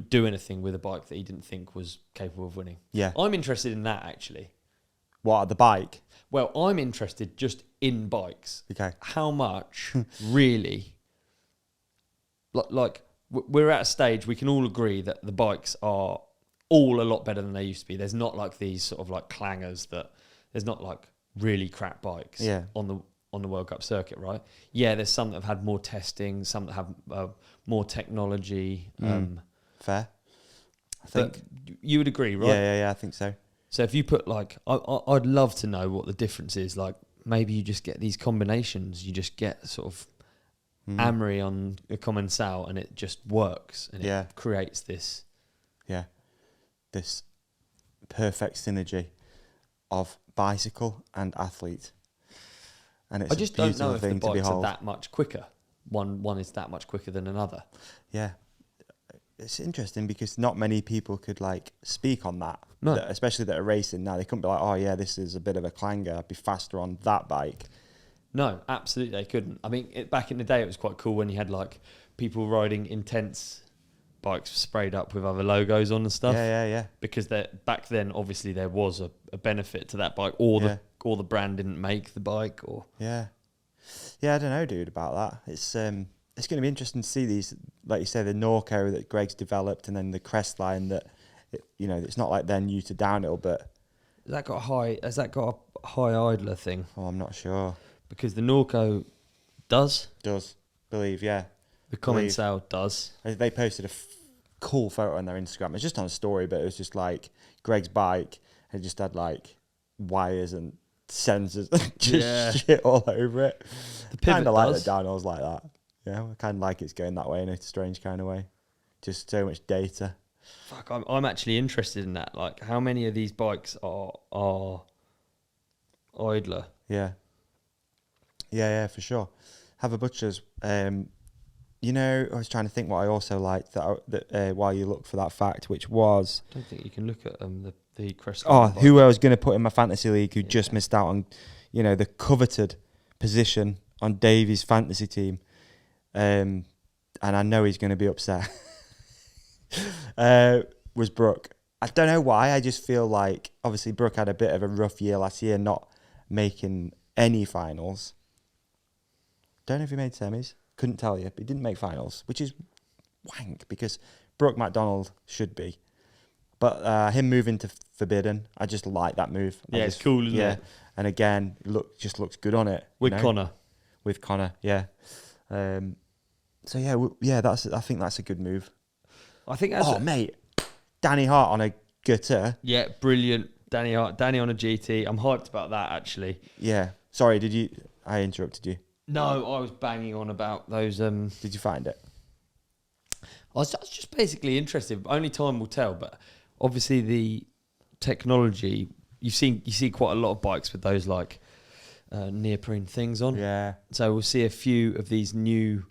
do anything with a bike that he didn't think was capable of winning. Yeah. I'm interested in that, actually. What, the bike? Well, I'm interested just in bikes. Okay. How much, really... Like, we're at a stage, we can all agree that the bikes are all a lot better than they used to be. There's not like these sort of like clangers there's not like really crap bikes on the World Cup circuit, right? Yeah, there's some that have had more testing, some that have more technology. Fair. I think you would agree, right? Yeah, I think so. So if you put like, I'd love to know what the difference is. Like maybe you just get these combinations. You just get sort of Amory on a common cell, and it just works, and it creates this. Yeah, this perfect synergy of bicycle and athlete, and it's I just don't know if the bikes are that much quicker. One is that much quicker than another. Yeah, it's interesting because not many people could like speak on that. No, especially that are racing now. They couldn't be like, oh yeah, this is a bit of a clanger. I'd be faster on that bike. No, absolutely they couldn't. I mean, back in the day, it was quite cool when you had like people riding intense bikes sprayed up with other logos on and stuff. Yeah. Because back then, obviously, there was a benefit to that bike, or the brand didn't make the bike, or yeah. I don't know, dude, about that. It's going to be interesting to see these, like you say, the Norco that Greg's developed, and then the crest line that, it's not like they're new to downhill, but has that got a high idler thing? Oh, I'm not sure. Because the Norco does, believe, yeah. The common cell does. They posted a cool photo on their Instagram. It's just on a story, but it was just like Greg's bike had just had like wires and sensors and just shit all over it. The pivot kind of like the downhills like that. Yeah, I kind of like it's going that way in a strange kind of way. Just so much data. Fuck, I'm actually interested in that. Like, how many of these bikes are idler? Yeah, for sure. Have a butcher's. I was trying to think what I also liked that while you look for that fact, which was... I don't think you can look at the crest. Who I was going to put in my fantasy league who just missed out on, the coveted position on Davi's fantasy team. And I know he's going to be upset. Was Brooke. I don't know why. I just feel like, obviously, Brooke had a bit of a rough year last year, not making any finals. Don't know if he made semis. Couldn't tell you, but he didn't make finals, which is wank because Brooke McDonald should be. But him moving to Forbidden, I just like that move. It's cool, isn't it? And again, just looks good on it. With Connor. With Connor, yeah. I think that's a good move. I think that's mate, Danny Hart on a gutter. Yeah, brilliant. Danny Hart, Danny on a GT. I'm hyped about that, actually. Yeah. Sorry, I interrupted you. No, I was banging on about those. Did you find it? I was just basically interested. Only time will tell. But obviously, the technology you see quite a lot of bikes with those like neoprene things on. Yeah. So we'll see a few of these new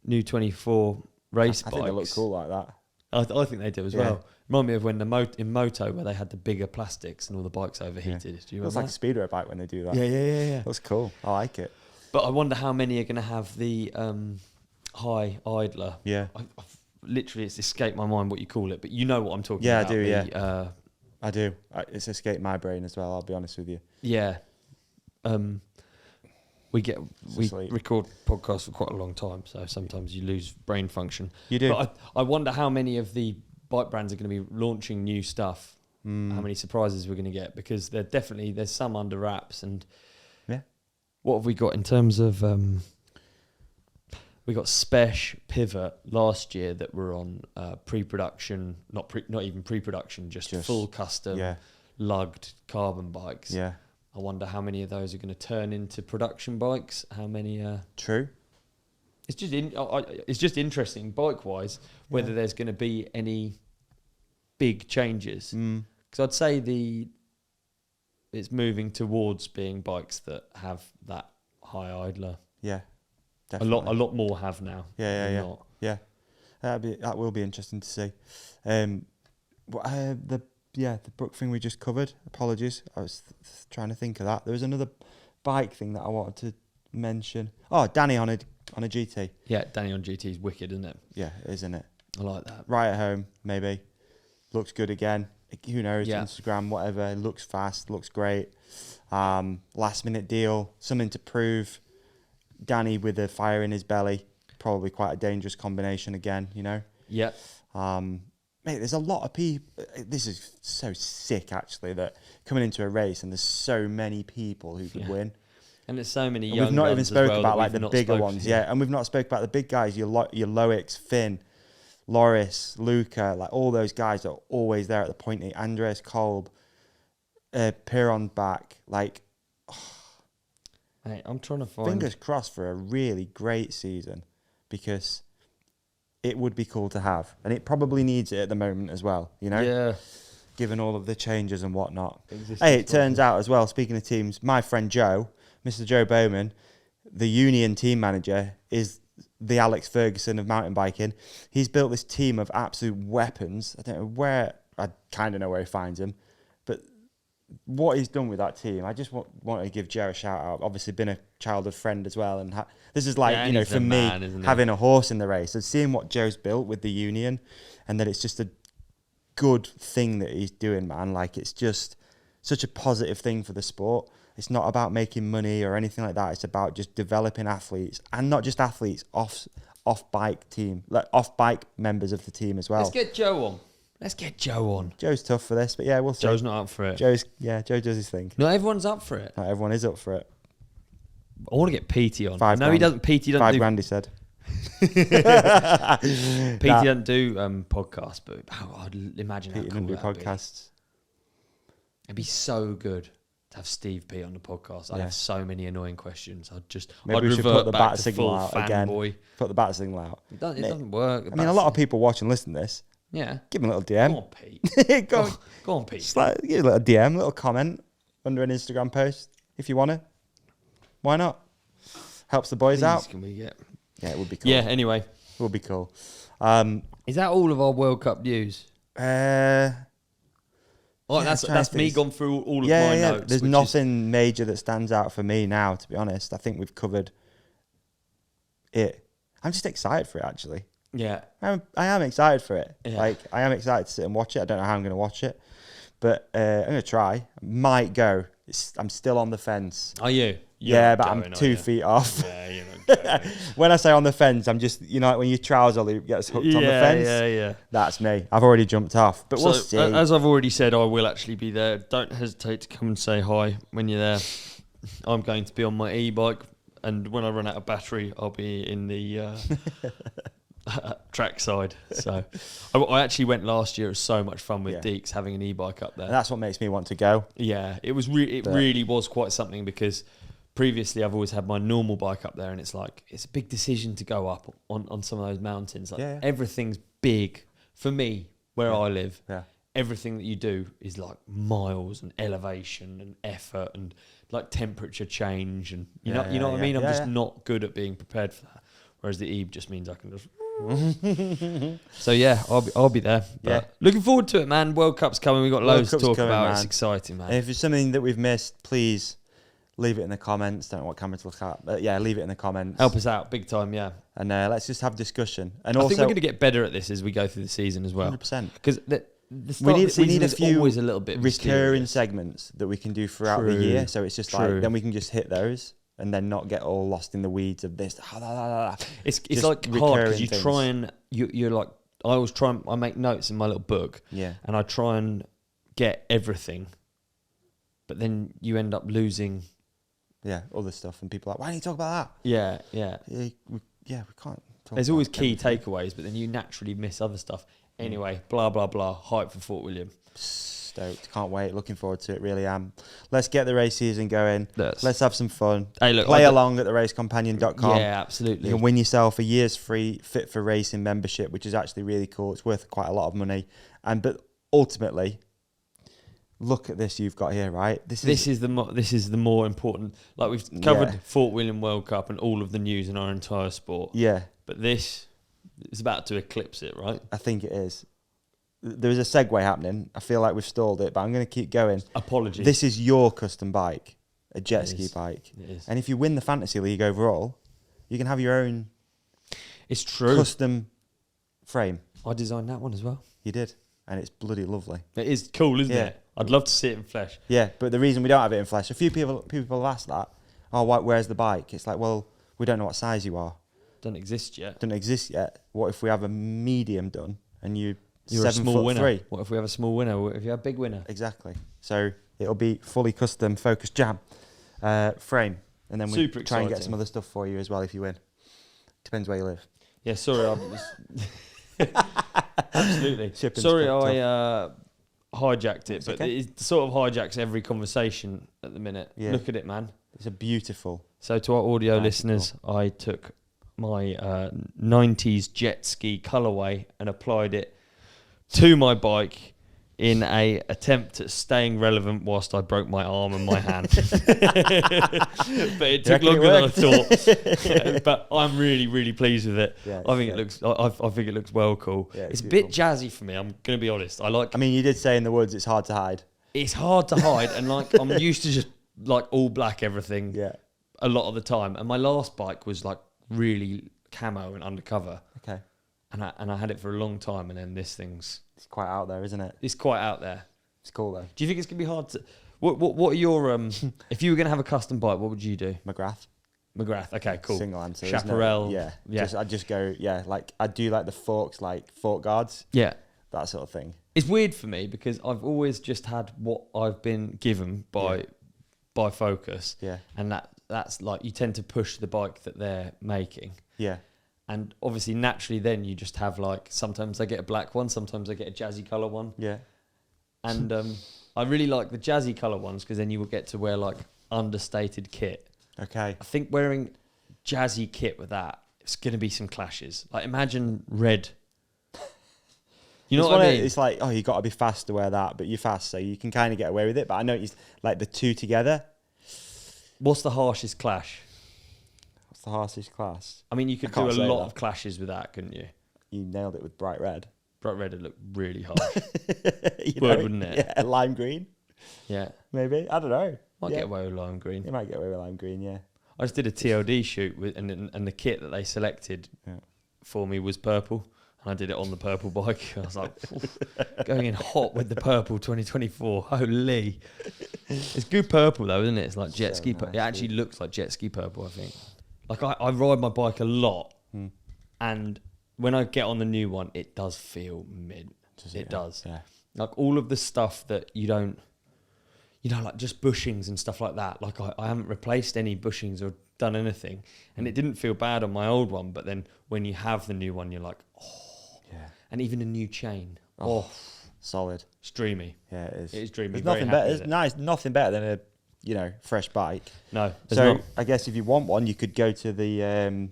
24 race bikes. I think they look cool like that. I think they do as well. Remind me of when in Moto where they had the bigger plastics and all the bikes overheated. Do you remember? Looks like a speedway bike when they do that. Yeah. That's cool. I like it. But I wonder how many are going to have the high idler. Yeah. Literally, it's escaped my mind what you call it, but you know what I'm talking about. Yeah, I do, I do. It's escaped my brain as well, I'll be honest with you. Yeah. We record podcasts for quite a long time, so sometimes you lose brain function. You do. But I wonder how many of the bike brands are going to be launching new stuff, how many surprises we're going to get, because there's some under wraps. And what have we got in terms of we got Spesh Pivot last year that were on pre-production, not even pre-production, just full custom, lugged carbon bikes. Yeah. I wonder how many of those are going to turn into production bikes. How many? True. It's just interesting bike-wise whether there's going to be any big changes. Because I'd say it's moving towards being bikes that have that high idler. Yeah, definitely. A lot more have now. Yeah. That will be interesting to see. The book thing we just covered. Apologies, I was trying to think of that. There was another bike thing that I wanted to mention. Oh, Danny on a GT. Yeah, Danny on GT is wicked, isn't it? Yeah, it is, isn't it? I like that. Right at home, maybe. Looks good again. Who knows? Yeah. Instagram, whatever. Looks fast. Looks great. Last minute deal. Something to prove. Danny with a fire in his belly. Probably quite a dangerous combination again, you know? Yeah. Mate, there's a lot of people. This is so sick, actually, that coming into a race and there's so many people who could win. And there's so many and young we've not even spoken about like the bigger ones, to. And we've not spoken about the big guys. Your Loics, Finn, Loris, Luca, like all those guys are always there at the point. Andres Kolb, Piron back, like. Mate, I'm trying to find. Fingers crossed for a really great season, because it would be cool to have, and it probably needs it at the moment as well. You know. Yeah. Given all of the changes and whatnot. It turns out as well, speaking of teams, my friend Joe, Mr. Joe Bowman, the Union team manager, is the Alex Ferguson of mountain biking. He's built this team of absolute weapons. I don't know where, I kind of know where he finds them, but what he's done with that team, I just want to give Joe a shout out. Obviously been a childhood friend as well, and this is like, for me, having a horse in the race and seeing what Joe's built with the Union, and that it's just a good thing that he's doing, man. Like, it's just such a positive thing for the sport. It's not about making money or anything like that. It's about just developing athletes, and not just athletes, off bike team, like off bike members of the team as well. Let's get Joe on. Joe's tough for this, but yeah, we'll see. Joe's not up for it. Joe does his thing. Not everyone's up for it. Not everyone is up for it. I want to get Petey on. He doesn't. Petey doesn't do. $5,000, he said. Petey doesn't do podcasts, but I'd imagine Petey how cool doesn't do podcasts. It'd be so good to have Steve P on the podcast. I'd have so many annoying questions. I'd we should put the bat signal out again. Boy. Put the bat signal out. It doesn't work. I mean, a lot of people watch and listen to this. Yeah. Give him a little DM. Go on, Pete. Go on, Pete. Just give a little DM, a little comment under an Instagram post if you want to. Why not? Helps the boys out. Can we get? Yeah, it would be cool. Yeah, anyway. It would be cool. Is that all of our World Cup news? That's me gone through all of my notes. There's nothing major that stands out for me now, to be honest. I think we've covered it. I'm just excited for it, actually. Yeah. I am excited for it. Yeah. Like, I am excited to sit and watch it. I don't know how I'm going to watch it, but I'm going to try. Might go. I'm still on the fence. Are you? But I'm 2 feet off. Yeah, you're not going. When I say on the fence, I'm just, like when your trouser loop gets hooked on the fence. Yeah. That's me. I've already jumped off, but we'll see. As I've already said, I will actually be there. Don't hesitate to come and say hi when you're there. I'm going to be on my e-bike, and when I run out of battery, I'll be in the track side. So I actually went last year. It was so much fun with Deeks having an e-bike up there. And that's what makes me want to go. Yeah, it was really was quite something, because previously I've always had my normal bike up there, and it's like, it's a big decision to go up on some of those mountains. Like everything's big for me where I live. Yeah. Everything that you do is like miles and elevation and effort and like temperature change, and you know what I mean. I'm just not good at being prepared for that. Whereas the Eve just means I can just. So yeah, I'll be there. But looking forward to it, man. World Cup's coming. We've got loads to talk about. Man. It's exciting, man. And if it's something that we've missed, please leave it in the comments. Don't know what camera to look at, but leave it in the comments. Help us out, big time, And let's just have discussion. And I also, think we're going to get better at this as we go through the season as well. 100%. Because the start of the season is always a little bit recurring mysterious. Segments that we can do throughout the year. So it's just like, then we can just hit those and then not get all lost in the weeds of this. It's like hard because you try and you're like, I make notes in my little book. Yeah. And I try and get everything, but then you end up losing. Yeah, other stuff, and people are like, why don't you talk about that? Yeah. We can't talk. There's always key takeaways, but then you naturally miss other stuff. Anyway, blah, blah, blah. Hype for Fort William. stoked. Can't wait. Looking forward to it. Really am. Let's get the race season going. Let's have some fun. Hey, look, play along at theracecompanion.com. Yeah, absolutely. You can win yourself a year's free Fit for Racing membership, which is actually really cool. It's worth quite a lot of money. But ultimately, look at this you've got here, right? This is the more important. Like, we've covered Fort William World Cup and all of the news in our entire sport. Yeah. But this is about to eclipse it, right? I think it is. There's a segue happening. I feel like we've stalled it, but I'm going to keep going. Apologies. This is your custom bike, a jet ski bike. It is. And if you win the Fantasy League overall, you can have your own It's true. custom frame. I designed that one as well. You did. And it's bloody lovely. It is cool, isn't it? I'd love to see it in flesh. Yeah, but the reason we don't have it in flesh, a few people have asked that. Oh, where's the bike? It's like, well, we don't know what size you are. Doesn't exist yet. What if we have a medium done and you're a small winner? 7'3"? What if we have a small winner? What if you have a big winner? Exactly. So it'll be fully custom Focus Jam frame. And then we try and get some other stuff for you as well if you win. Depends where you live. Yeah, sorry. Absolutely. Sorry I hijacked it, but it sort of hijacks every conversation at the minute. Yeah. Look at it, man. It's a beautiful. So to our audio listeners, I took my 90s jet ski colourway and applied it to my bike in a attempt at staying relevant whilst I broke my arm and my hand. But it took longer than I thought. But I'm really, really pleased with it. Yeah, I think it looks well cool. Yeah, it's a bit jazzy for me, I'm going to be honest. I mean, you did say in the woods it's hard to hide. It's hard to hide, and like I'm used to just like all black everything a lot of the time. And my last bike was like really camo and undercover. Okay. And I had it for a long time, and then this thing's... It's quite out there, isn't it? It's quite out there. It's cool, though. Do you think it's going to be hard to... What are your... if you were going to have a custom bike, what would you do? McGrath, okay, cool. Single answer. Chaparral. I'd just go, like, I do like the forks, like fork guards. Yeah. That sort of thing. It's weird for me because I've always just had what I've been given by Focus. Yeah. And that's like, you tend to push the bike that they're making. Yeah. And obviously, naturally, then you just have like, sometimes I get a black one, sometimes I get a jazzy colour one. Yeah. And I really like the jazzy colour ones because then you will get to wear like understated kit. Okay. I think wearing jazzy kit with that, it's going to be some clashes. Like, imagine red. You know what I mean? It's like, oh, you got to be fast to wear that, but you're fast, so you can kind of get away with it. But I noticed like the two together. What's the harshest clash? The harshest class. I mean, you could do a lot of clashes with that, couldn't you? You nailed it with bright red. Bright red would look really harsh. Wouldn't it? Yeah, lime green. Yeah. Maybe. I don't know. Might get away with lime green. You might get away with lime green, yeah. I just did a TLD shoot with, and the kit that they selected for me was purple. And I did it on the purple bike. I was like, going in hot with the purple 2024. Holy. It's good purple though, isn't it? It's like jet ski purple. It actually looks like jet ski purple, I think. Like, I ride my bike a lot, and when I get on the new one, it does feel mint. It does. Yeah. Like, all of the stuff that you don't, like just bushings and stuff like that. Like, I haven't replaced any bushings or done anything, and it didn't feel bad on my old one, but then when you have the new one, you're like, oh. Yeah. And even a new chain. Oh. Solid. It's dreamy. Yeah, it is. It is dreamy. There's nothing better. It's nice. Nothing better than a fresh bike. No. So not. I guess if you want one, you could go to the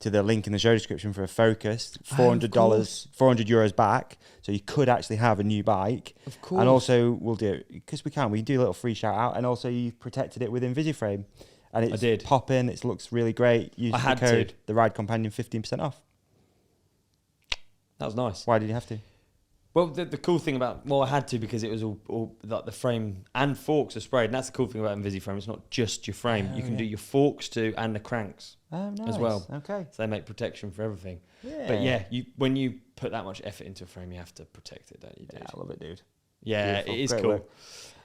link in the show description for a Focus. €400 back. So you could actually have a new bike. Of course. And also we'll do, because we do a little free shout out, and also you've protected it with Invisiframe. And it's popping. It looks really great. Use the code The Ride Companion 15% off. That was nice. Why did you have to? Well, the cool thing about... Well, I had to because it was all like the frame and forks are sprayed. And that's the cool thing about Invisiframe. It's not just your frame. You can do your forks too and the cranks as well. Okay. So they make protection for everything. Yeah. But yeah, when you put that much effort into a frame, you have to protect it, don't you, dude? Yeah, I love it, dude. Yeah, beautiful. It is Great cool. Work.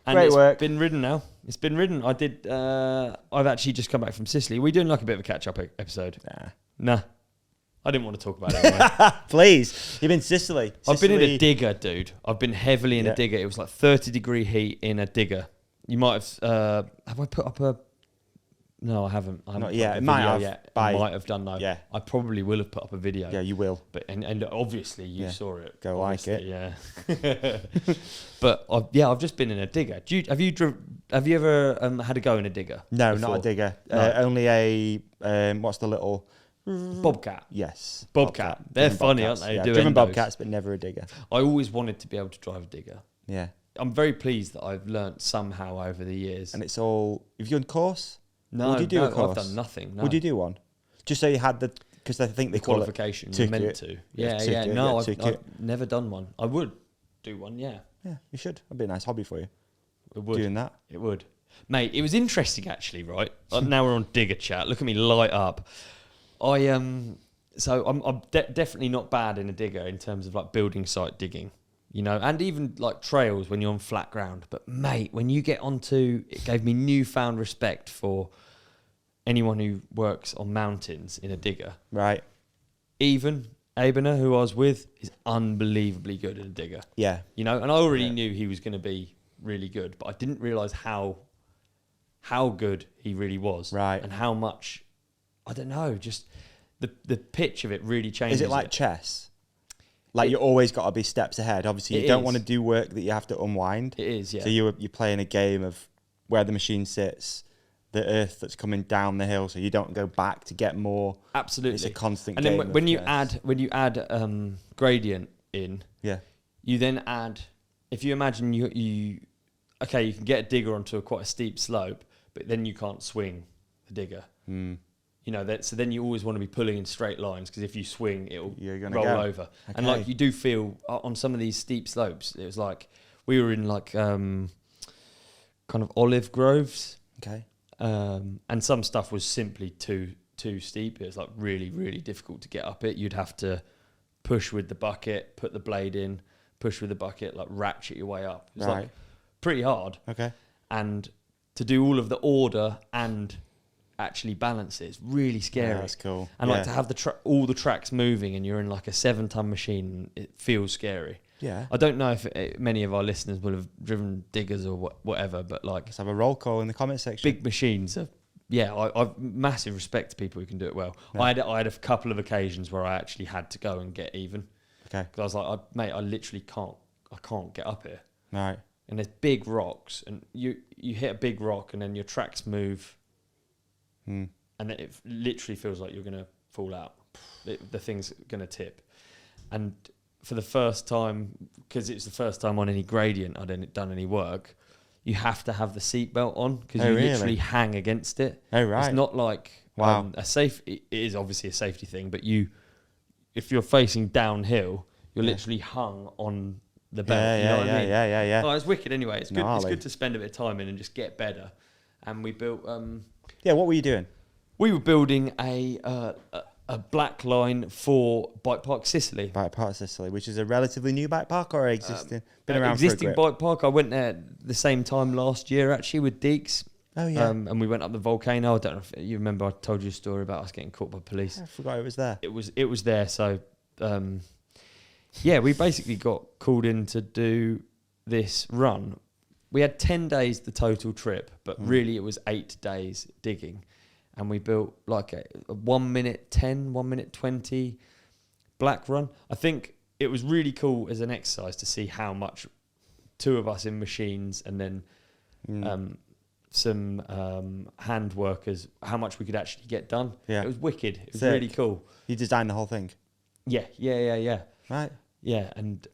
And it's been ridden now. It's been ridden. I did... I've actually just come back from Sicily. We're doing like a bit of a catch-up episode. Nah. I didn't want to talk about it anyway. Please. You've been Sicily. I've been in a digger, dude. I've been heavily in a digger. It was like 30-degree heat in a digger. You might have... have I put up a No, I haven't. Not yet. It might have. Yet. I might have done though. Yeah. I probably will have put up a video. Yeah, you will. But and obviously you saw it. Go like it. Yeah. But I've just been in a digger. Have you ever had a go in a digger? No, before? not a digger. No. Only a what's the little bobcat? Yes, bobcat. They're funny, aren't they? Yeah. Driven bobcats, but never a digger. I always wanted to be able to drive a digger. Yeah. I'm very pleased that I've learnt somehow over the years. And it's all. Have you done course? No, would you do a course? I've done nothing. No. Would you do one? Just so you had because I think they call qualification. It you're meant to. Yeah. No, I've never done one. I would do one. Yeah. Yeah, you should. It'd be a nice hobby for you. It would. Doing that. It would. Mate, it was interesting actually, right? Now we're on digger chat. Look at me light up. I'm definitely not bad in a digger in terms of like building site digging. You know, and even like trails when you're on flat ground. But mate, when you get onto, it gave me newfound respect for anyone who works on mountains in a digger. Right. Even Abener, who I was with, is unbelievably good at a digger. Yeah. You know, and I already knew he was going to be really good, but I didn't realise how good he really was. Right. And how much, I don't know, just the pitch of it really changes. Is it like chess? Like you always got to be steps ahead. Obviously, you don't want to do work that you have to unwind. It is, yeah. So you're playing a game of where the machine sits, the earth that's coming down the hill, so you don't go back to get more. Absolutely, it's a constant. And game then when you add gradient in, you then add. If you imagine you can get a digger onto quite a steep slope, but then you can't swing the digger. Mm. You know that, so then you always want to be pulling in straight lines because if you swing, it'll roll over. Okay. And like you do feel on some of these steep slopes, it was like we were in like kind of olive groves. Okay. And some stuff was simply too steep. It was like really, really difficult to get up it. You'd have to push with the bucket, put the blade in, push with the bucket, like ratchet your way up. It was like pretty hard. Okay. And to do all of the order and actually balance it, it's really scary. Yeah, that's cool. And like to have all the tracks moving and you're in like a 7-ton machine, it feels scary. Yeah. I don't know if many of our listeners will have driven diggers or whatever, but like... Let's have a roll call in the comment section. Big machines are... Yeah, I've massive respect to people who can do it well. Yeah. I had a couple of occasions where I actually had to go and get even. Okay. Because I was like, I literally can't get up here. Right. And there's big rocks and you hit a big rock and then your tracks move... And it literally feels like you're going to fall out. The thing's going to tip. And for the first time, because it's the first time on any gradient I'd done any work, you have to have the seatbelt on because you literally hang against it. Oh, right. It's not like it is obviously a safety thing, but if you're facing downhill, you're literally hung on the belt. Yeah. Oh, it's wicked anyway. It's good. It's good to spend a bit of time in and just get better. And we built... what were you doing? We were building a black line for Bike Park Sicily. Bike Park Sicily, which is a relatively new bike park or existing? Been around existing for a grip. bike park. I went there the same time last year actually with Deeks. Oh yeah. And we went up the volcano. I don't know if you remember. I told you a story about us getting caught by police. I forgot it was there. It was there. So we basically got called in to do this run. We had 10 days the total trip, but really it was 8 days digging. And we built like a 1 minute 10, 1 minute 20 black run. I think it was really cool as an exercise to see how much two of us in machines and then some hand workers, how much we could actually get done. Yeah. It was wicked. It was really cool. You designed the whole thing? Yeah. Right. Yeah, and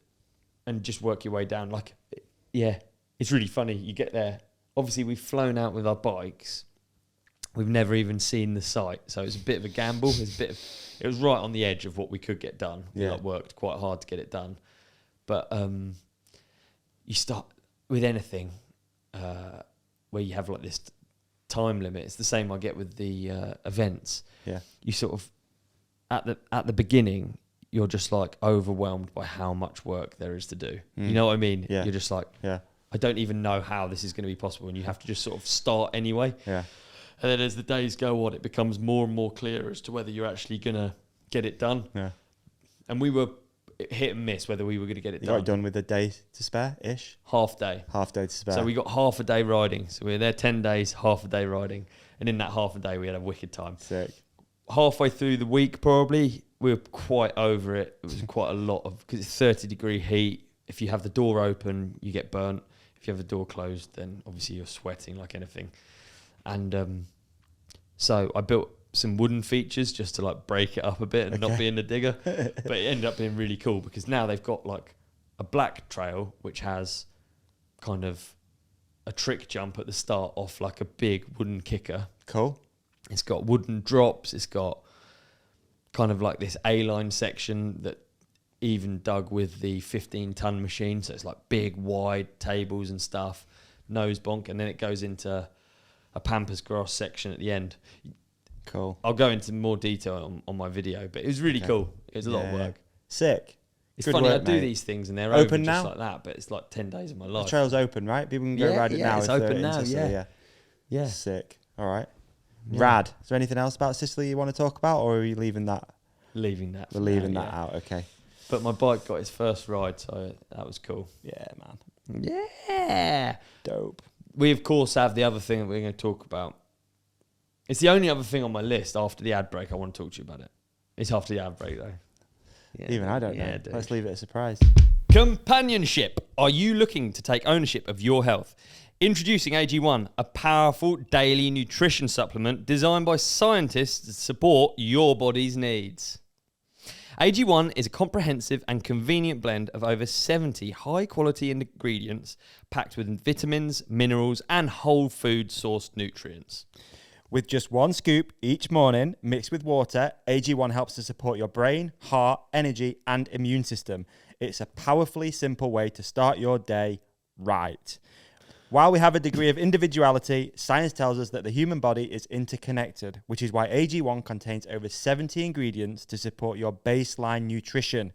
just work your way down. Like, yeah. It's really funny. You get there. Obviously, we've flown out with our bikes. We've never even seen the site, so it's a bit of a gamble. It was right on the edge of what we could get done. We worked quite hard to get it done, but you start with anything where you have like this time limit. It's the same I get with the events. Yeah, you sort of at the beginning, you're just like overwhelmed by how much work there is to do. You know what I mean? Yeah. You're just like, I don't even know how this is going to be possible, and you have to just sort of start anyway. Yeah. And then as the days go on, it becomes more and more clear as to whether you're actually going to get it done. Yeah. And we were hit and miss whether we were going to get it done. You got it done with a day to spare-ish? Half day to spare. So we got half a day riding. So we were there 10 days, half a day riding. And in that half a day, we had a wicked time. Sick. Halfway through the week, probably, we were quite over it. It was quite a lot of... Because it's 30-degree heat. If you have the door open, you get burnt. If you have the door closed, then obviously you're sweating like anything. And so I built some wooden features just to like break it up a bit and not be in the digger. But it ended up being really cool because now they've got like a black trail which has kind of a trick jump at the start off like a big wooden kicker. Cool. It's got wooden drops. It's got kind of like this A-line section that even dug with the 15-ton machine. So it's like big, wide tables and stuff, nose bonk. And then it goes into a pampas grass section at the end. Cool. I'll go into more detail on my video, but it was really cool. It was a lot of work. Sick. It's Good funny, work, I do mate. these things and they're open over now? just like that, but it's like 10 days of my life. The trail's open, right? People can go ride it now. It's open now, yeah. Sick. All right. Yeah. Rad. Is there anything else about Sicily you want to talk about, or are we leaving that? Leaving that. We're leaving that out, okay. But my bike got its first ride, so that was cool. Yeah, man. Yeah. Dope. We, of course, have the other thing that we're going to talk about. It's the only other thing on my list after the ad break. I want to talk to you about it. It's after the ad break, though. Yeah. Even I don't know. Dude. Let's leave it a surprise. Companionship. Are you looking to take ownership of your health? Introducing AG1, a powerful daily nutrition supplement designed by scientists to support your body's needs. AG1 is a comprehensive and convenient blend of over 70 high-quality ingredients packed with vitamins, minerals, and whole food sourced nutrients. With just one scoop each morning mixed with water, AG1 helps to support your brain, heart, energy, and immune system. It's a powerfully simple way to start your day right. While we have a degree of individuality, science tells us that the human body is interconnected, which is why AG1 contains over 70 ingredients to support your baseline nutrition.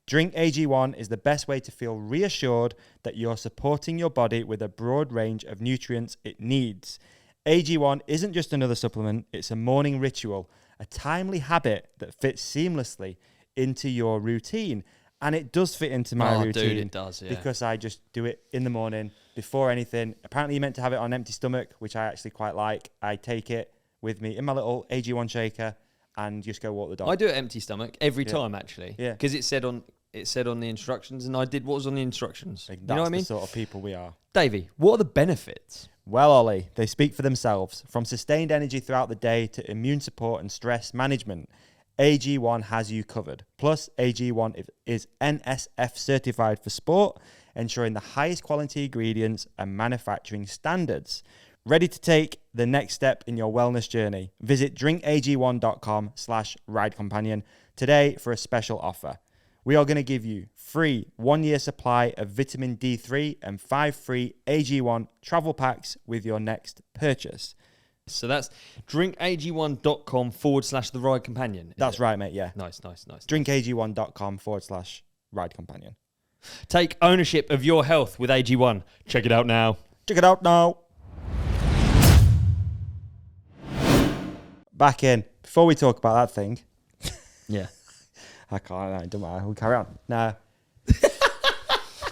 Drink AG1 is the best way to feel reassured that you're supporting your body with a broad range of nutrients it needs. AG1 isn't just another supplement, it's a morning ritual, a timely habit that fits seamlessly into your routine. And it does fit into my routine. Dude, it does, yeah. Because I just do it in the morning before anything. Apparently, you're meant to have it on an empty stomach, which I actually quite like. I take it with me in my little AG1 shaker and just go walk the dog. I do it empty stomach every time, actually. Yeah. Because it said on the instructions, and I did what was on the instructions. Like, you know what I mean? That's the sort of people we are. Davey, what are the benefits? Well, Ollie, they speak for themselves. From sustained energy throughout the day to immune support and stress management, AG1 has you covered. Plus, AG1 is NSF certified for sport, ensuring the highest quality ingredients and manufacturing standards. Ready to take the next step in your wellness journey? Visit drinkag1.com/ridecompanion today for a special offer. We are going to give you free 1-year supply of vitamin D3 and 5 free AG1 travel packs with your next purchase. So that's drinkag1.com/the ride companion. That's right, mate. Yeah. Nice. drinkag1.com/ride companion. Take ownership of your health with AG1. Check it out now. Back in. Before we talk about that thing. Yeah. I can't. It doesn't matter. We'll carry on. Nah.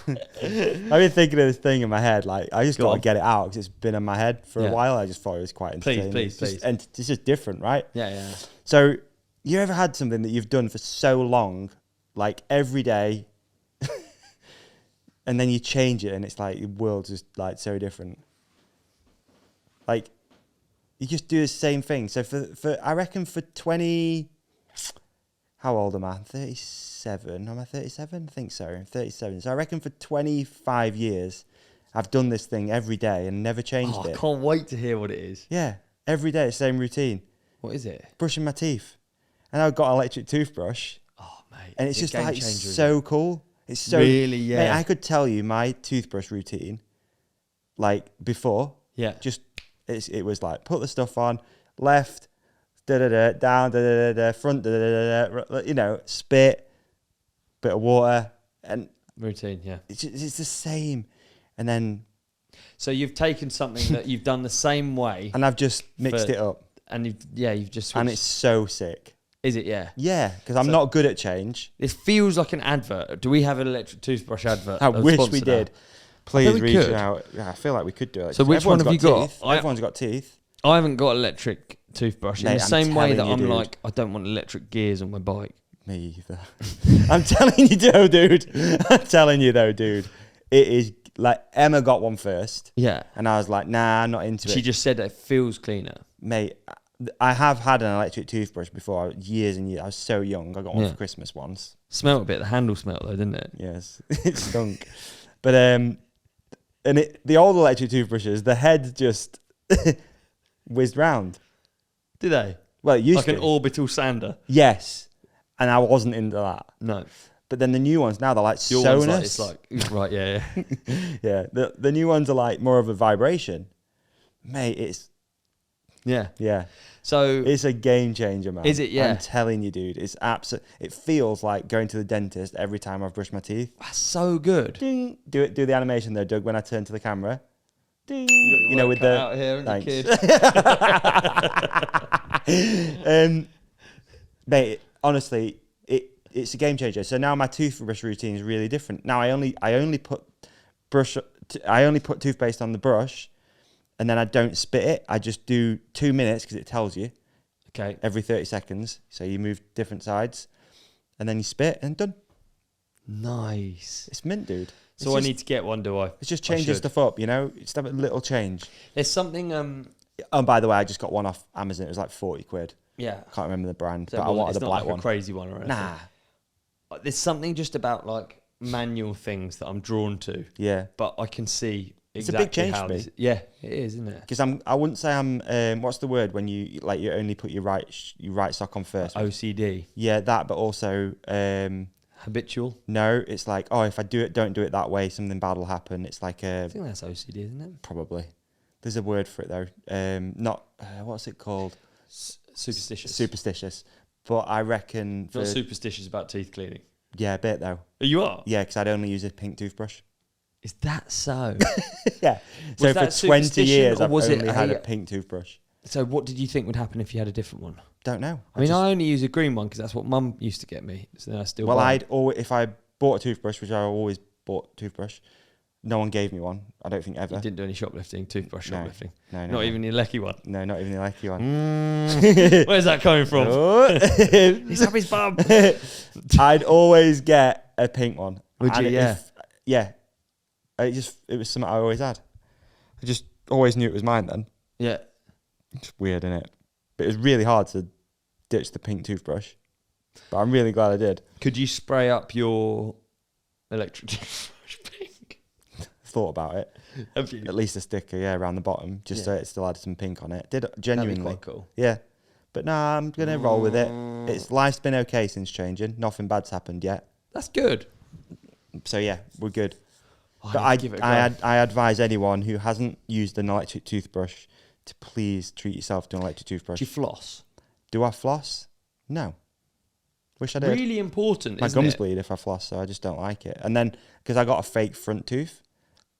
I've been thinking of this thing in my head. Like, I just got to get it out because it's been in my head for a while. I just thought it was quite entertaining. Please. And it's just different, right? Yeah. So, you ever had something that you've done for so long, like every day, and then you change it and it's like the world's just like so different? Like, you just do the same thing. So, for I reckon for 20... How old am I? 37. Am I 37? I think so. I'm 37. So I reckon for 25 years, I've done this thing every day and never changed it. I can't wait to hear what it is. Yeah. Every day, same routine. What is it? Brushing my teeth. And I've got an electric toothbrush. Oh, mate. And it's just like so cool. It's so... Really, yeah. Mate, I could tell you my toothbrush routine, like before. Yeah. Just, it was like, put the stuff on, left... down, front, you know, spit, bit of water, and routine, yeah. It's the same. And then, so you've taken something that you've done the same way, and I've just mixed it up, and you've just switched. And it's so sick. Is it? Yeah. Yeah, because I'm not good at change. It feels like an advert. Do we have an electric toothbrush advert? I wish we did. Please reach out. Yeah, I feel like we could do it. So which one have you got? Everyone's got teeth. I haven't got electric toothbrush. In the same way that I'm like, I don't want electric gears on my bike. Me either. I'm telling you though, dude. It is like Emma got one first. Yeah. And I was like, nah, I'm not into it. She just said that it feels cleaner. Mate, I have had an electric toothbrush before, years and years. I was so young. I got one for Christmas once. Smelled a bit. The handle smelled though, didn't it? Yes. It stunk. But the old electric toothbrushes, the head just whizzed round. Did they? Well, it used like to. An orbital sander. Yes. And I wasn't into that. No. But then the new ones now, they're like Your Sonus. Like, it's like, right, yeah. Yeah. The new ones are like more of a vibration. Mate, it's... Yeah. So... It's a game changer, man. Is it? Yeah. I'm telling you, dude. It's absolute. It feels like going to the dentist every time I've brushed my teeth. That's so good. Ding. Do the animation though, Doug, when I turn to the camera. Ding. You know, with the... out here, thanks. Kid. Mate, honestly, it's a game changer. So now my toothbrush routine is really different. Now I only put toothpaste on the brush, and then I don't spit it. I just do 2 minutes because it tells you. Okay. Every 30 seconds. So you move different sides, and then you spit, and done. Nice. It's mint, dude. So I need to get one, do I? It's just changing stuff up, you know. Just have a little change. There's something. Oh, by the way, I just got one off Amazon. It was like 40 quid. Yeah. I can't remember the brand, So but I wanted the black like one. A crazy one or anything. Nah. There's something just about like manual things that I'm drawn to. Yeah. But I can see exactly it's a big change how for me. Yeah, it is, isn't it? Because I wouldn't say I'm. What's the word when you only put your right sock on first? OCD. Yeah, that. But also habitual. No, it's like, oh, if I don't do it that way, something bad will happen. It's like I think that's OCD, isn't it? Probably. There's a word for it though. Not what's it called? Superstitious. Superstitious. But I reckon... Not superstitious about teeth cleaning. Yeah, a bit though. You are? Yeah, because I'd only use a pink toothbrush. Is that so? Yeah. So for 20 years, I've only had a pink toothbrush. So what did you think would happen if you had a different one? Don't know. I only use a green one because that's what Mum used to get me. So I still if I bought a toothbrush, which I always bought toothbrush, no one gave me one. I don't think ever. You didn't do any shoplifting, toothbrush shoplifting? No. Not even the Lecky one? No, not even the Lecky one. Where's that coming from? He's up his bum. I'd always get a pink one. Would you? Yeah. It was something I always had. I just always knew it was mine then. Yeah. It's weird, isn't it? But it was really hard to ditch the pink toothbrush. But I'm really glad I did. Could you spray up your electric toothbrush pink? Thought about it. Have you? At least a sticker, around the bottom, just so it still had some pink on it. Did genuinely. That'd be quite cool. Yeah. But nah, I'm gonna roll with it. Life's been okay since changing. Nothing bad's happened yet. That's good. So yeah, we're good. But I advise anyone who hasn't used an electric toothbrush to please treat yourself to an electric toothbrush. Do you floss? Do I floss? No. Wish I did. Really important. My gums bleed if I floss, so I just don't like it. And then because I got a fake front tooth,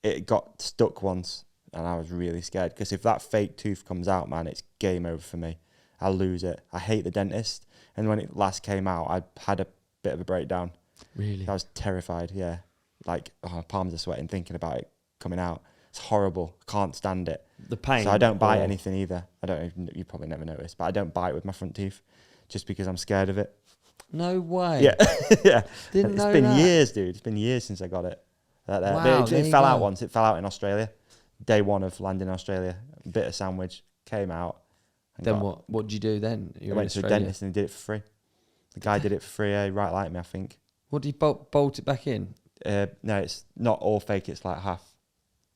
it got stuck once, and I was really scared because if that fake tooth comes out, man, it's game over for me. I'll lose it. I hate the dentist, and when it last came out, I had a bit of a breakdown. Really? I was terrified. Yeah, like my palms are sweating thinking about it coming out. It's horrible. I can't stand it. The pain. So I don't bite anything either. I don't even, you probably never noticed, but I don't bite with my front teeth just because I'm scared of it. No way. Yeah. Yeah. Didn't know It's been that. years, dude. It's been years since I got it. Wow, it fell out once. It fell out in Australia. Day one of landing in Australia. A bit of sandwich came out. Then what? What did you do then? I went to a dentist and he did it for free. The guy did it for free. Right like me, I think. What did you bolt it back in? No, it's not all fake. It's like half,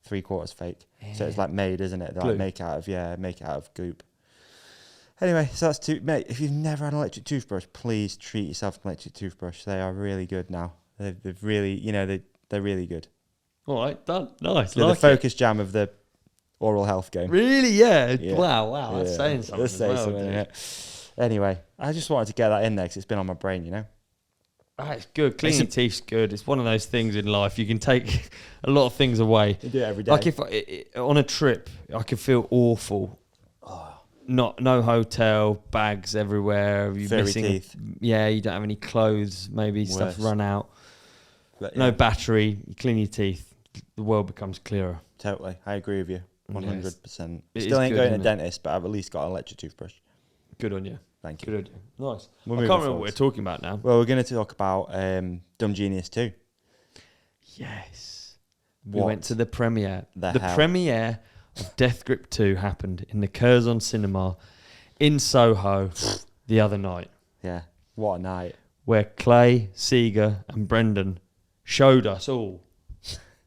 3/4 fake. Yeah. So it's like made, isn't it? They like make it out of goop. Anyway, so that's mate. If you've never had an electric toothbrush, please treat yourself to an electric toothbrush. They are really good now. They've really, they're really good. All right, done. Nice. They're the focus jam of the oral health game. Really? Yeah. Wow. That's saying something. Let's say something. Anyway, I just wanted to get that in there because it's been on my brain, you know. It's good. Cleaning your teeth's good. It's one of those things in life. You can take a lot of things away. You do it every day. Like if on a trip, I could feel awful. no hotel, bags everywhere. You're Furry missing teeth. Yeah, you don't have any clothes. Maybe Worse. Stuff run out. But, no battery. You clean your teeth. The world becomes clearer. Totally, I agree with you. 100%. Still ain't going to dentist, but I've at least got an electric toothbrush. Good on you. Thank you. Good on you. Nice. I We're can't moving remember what we're talking about now. Well, we're going to talk about Dumb Genius 2. Yes. We went to the premiere. The hell? premiere of Death Grip 2 happened in the Curzon Cinema in Soho the other night. Yeah, what a night. Where Clay, Seeger and Brendan showed us all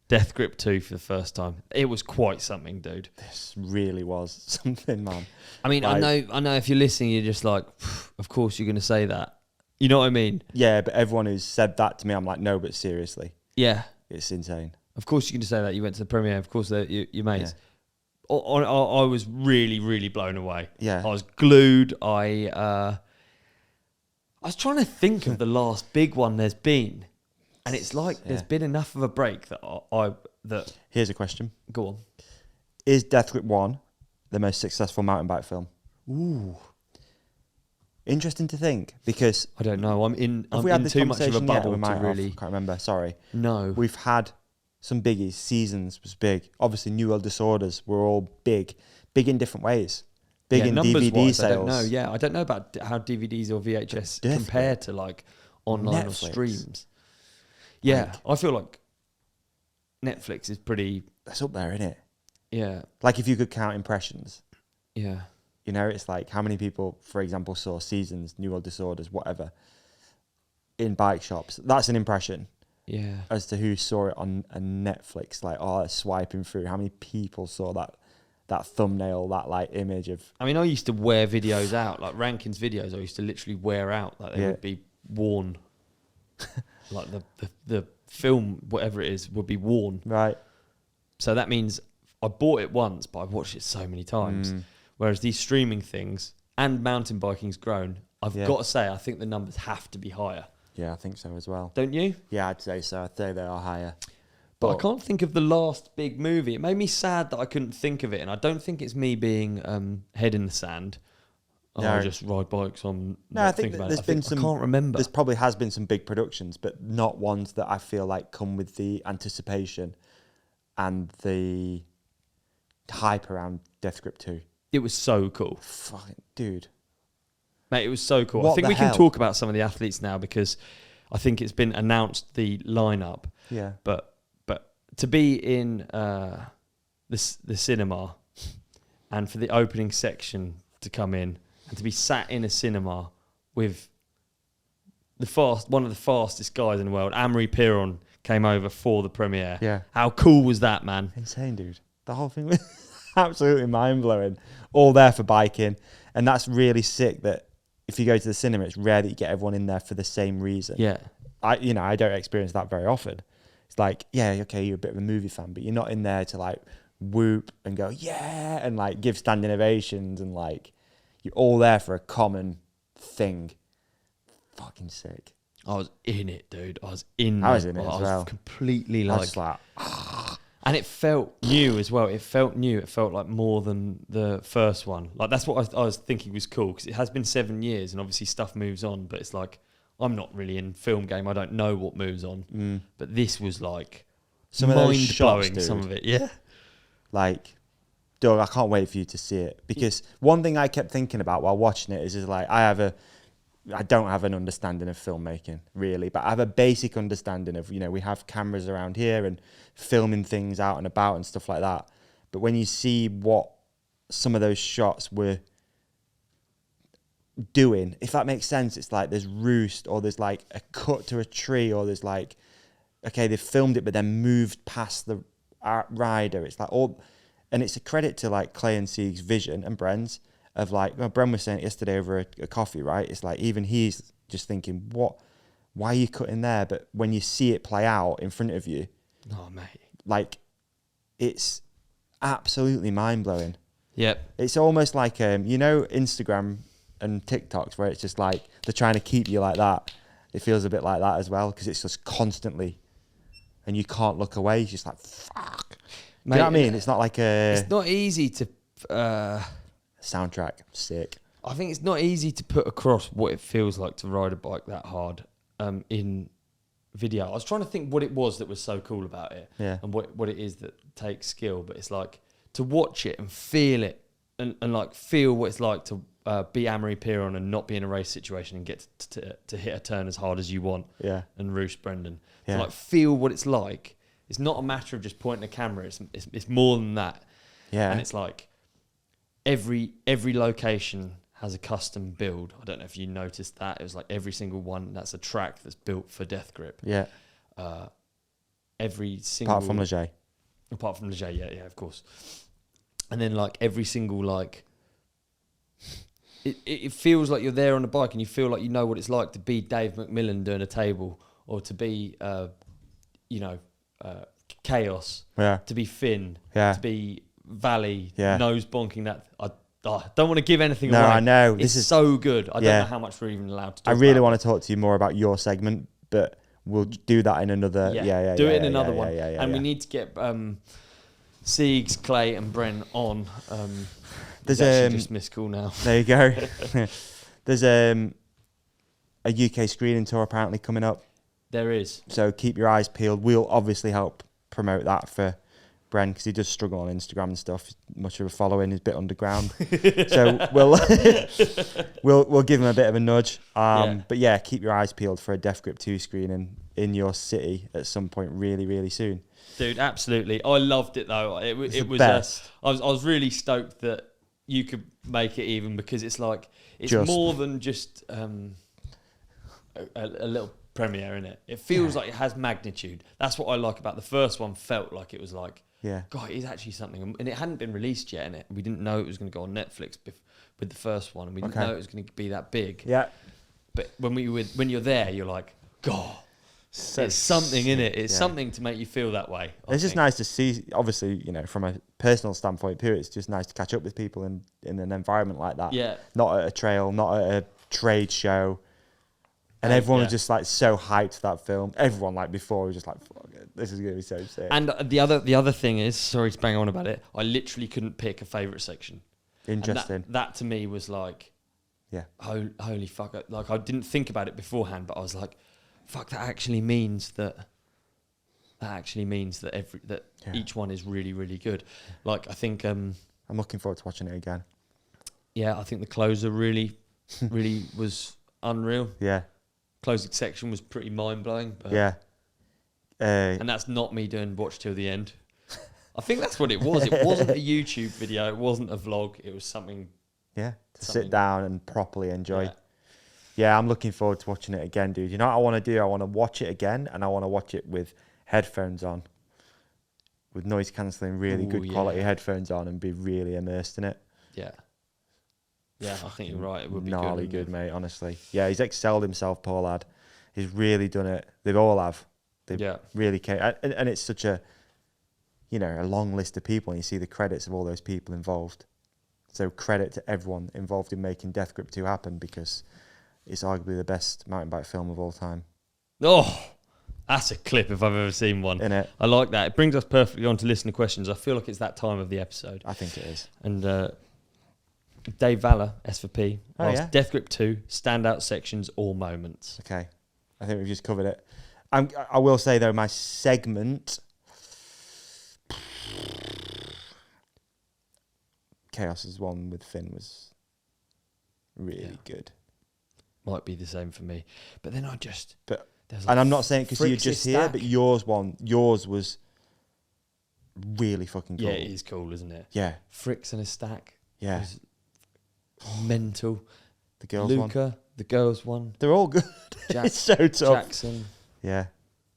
Death Grip 2 for the first time. It was quite something, dude. This really was something, man. I mean, like, I know if you're listening, you're just like, of course you're going to say that. You know what I mean? Yeah, but everyone who's said that to me, I'm like, no, but seriously. Yeah. It's insane. Of course you're going to say that. You went to the premiere. Of course they're your mates. Yeah. I was really, really blown away. Yeah. I was glued. I was trying to think of the last big one there's been. And it's like there's been enough of a break that Here's a question. Go on. Is Death Grip 1 the most successful mountain bike film? Ooh. Interesting to think, because I don't know. I'm in too much of a bubble to really. I can't remember. Sorry. No. We've had some biggies. Seasons was big. Obviously, New World Disorders were all big in different ways. Big in DVD sales. I don't know. Yeah, I don't know about how DVDs or VHS compare to like online Netflix. Or streams. Yeah, I feel like Netflix is pretty. That's up there, isn't it? Yeah. Like if you could count impressions. Yeah. You know, it's like how many people, for example, saw Seasons, New World Disorders, whatever, in bike shops. That's an impression. Yeah. As to who saw it on a Netflix, like, swiping through. How many people saw that thumbnail, that like image of. I mean, I used to wear videos out, like Rankin's videos. I used to literally wear out, like they would be worn. Like the film, whatever it is, would be worn. Right. So that means I bought it once, but I've watched it so many times. Whereas these streaming things and mountain biking's grown, I've got to say, I think the numbers have to be higher. Yeah, I think so as well. Don't you? Yeah, I'd say so. I'd say they are higher. But I can't think of the last big movie. It made me sad that I couldn't think of it. And I don't think it's me being head in the sand. I just ride bikes on. No, I think there's been some. I can't remember. There probably has been some big productions, but not ones that I feel like come with the anticipation and the hype around Death Grip 2. It was so cool. Fucking dude. Mate, it was so cool. I think we can talk about some of the athletes now because I think it's been announced the lineup. Yeah. But to be in the cinema and for the opening section to come in and to be sat in a cinema with one of the fastest guys in the world, Amory Piron, came over for the premiere. Yeah. How cool was that, man? Insane, dude. The whole thing was absolutely mind-blowing. All there for biking. And that's really sick that if you go to the cinema, it's rare that you get everyone in there for the same reason. Yeah. I don't experience that very often. It's like, yeah, okay, you're a bit of a movie fan, but you're not in there to like whoop and go, yeah, and like give standing ovations and like, you're all there for a common thing. Fucking sick. I was in it, dude. I was in it as well. I was completely like... I was like... And it felt new as well. It felt new. It felt like more than the first one. Like that's what I was thinking was cool because it has been 7 years and obviously stuff moves on. But it's like I'm not really in film game. I don't know what moves on. But this was like mind blowing. Some of it, yeah. Like, Doug, I can't wait for you to see it because one thing I kept thinking about while watching it is like I don't have an understanding of filmmaking really, but I have a basic understanding of, we have cameras around here and filming things out and about and stuff like that. But when you see what some of those shots were doing, if that makes sense, it's like there's roost or there's like a cut to a tree or there's like, okay, they filmed it but then moved past the rider. It's like all, and it's a credit to like Clay and Sieg's vision and Bren's of like, well, Bren was saying it yesterday over a coffee, right? It's like even he's just thinking, why are you cutting there? But when you see it play out in front of you, oh mate, like it's absolutely mind blowing. Yep. It's almost like Instagram and TikToks where it's just like they're trying to keep you like that. It feels a bit like that as well because it's just constantly, and you can't look away. It's just like fuck. Mate, do you know what I mean? It's not like It's not easy to. Soundtrack, sick. I think it's not easy to put across what it feels like to ride a bike that hard in video. I was trying to think what it was that was so cool about it, and what it is that takes skill. But it's like to watch it and feel it, and like feel what it's like to be Amory Piron and not be in a race situation and get to hit a turn as hard as you want. Yeah. And roost Brendan. To like feel what it's like. It's not a matter of just pointing a camera. It's more than that. Yeah. And it's like every location has a custom build. I don't know if you noticed that. It was like every single one, that's a track that's built for Death Grip. Yeah. Every single... Apart from Leger. Apart from Leger, yeah, of course. And then like every single like... It feels like you're there on the bike and you feel like you know what it's like to be Dave McMillan doing a table, or to be, Chaos, to be Finn, to be Valley, nose bonking that... I don't want to give anything away. No, I know. This is so good. I don't know how much we're even allowed to talk about. I really want to talk to you more about your segment, but we'll do that in another... Do it in another one. And we need to get Siegs, Clay and Bren on. There's actually just missed call now. There you go. There's a UK screening tour apparently coming up. There is. So keep your eyes peeled. We'll obviously help promote that for Bren, because he does struggle on Instagram and stuff. Much of a following, he's a bit underground. So we'll give him a bit of a nudge. But yeah, keep your eyes peeled for a Death Grip 2 screening in your city at some point really, really soon. Dude, absolutely. I loved it though. It was best. I was really stoked that you could make it, even because it's like it's more than just a little premiere in it. It feels like it has magnitude. That's what I like about the first one. Felt like it was like, God, it's actually something, and it hadn't been released yet in it. We didn't know it was going to go on Netflix with the first one, and we didn't know it was going to be that big. Yeah. But when you're there, you're like, God, there's something in it. It's something to make you feel that way. It's just nice to see. Obviously, from a personal standpoint, it's just nice to catch up with people in an environment like that. Yeah. Not at a trail, not at a trade show. And everyone was just like so hyped for that film. Everyone like before was just like, fuck it, this is going to be so sick. And the other thing is, sorry to bang on about it, I literally couldn't pick a favourite section. Interesting. That to me was like, holy fuck. Like I didn't think about it beforehand, but I was like, fuck, that actually means that each one is really, really good. Like I think I'm looking forward to watching it again. Yeah, I think the closer really was unreal. Yeah. Closing section was pretty mind-blowing. But and that's not me doing watch till the end. I think that's what it was. It wasn't a YouTube video. It wasn't a vlog. It was something... to sit down and properly enjoy. Yeah, I'm looking forward to watching it again, dude. You know what I want to do? I want to watch it again, and I want to watch it with headphones on. With noise-cancelling, really good quality headphones on, and be really immersed in it. Yeah. Yeah, I think you're right. It would be gnarly good, mate, honestly. Yeah, he's excelled himself, poor lad. He's really done it. They all have. They really care. And it's such a, a long list of people, and you see the credits of all those people involved. So credit to everyone involved in making Death Grip 2 happen, because it's arguably the best mountain bike film of all time. Oh, that's a clip if I've ever seen one. Innit? I like that. It brings us perfectly on to listener questions. I feel like it's that time of the episode. I think it is. And... Dave Valler, S4P, asked Death Grip 2, standout sections or moments. Okay. I think we've just covered it. I will say, though, my segment... Chaos's one with Finn was really good. Might be the same for me. But then I just... And I'm not saying because you're just here, but yours was really fucking cool. Yeah, it is cool, isn't it? Yeah. Fricks in a stack. Yeah. Mental. The girls Luca, one. The girls one. They're all good. It's so tough. Jackson. Yeah.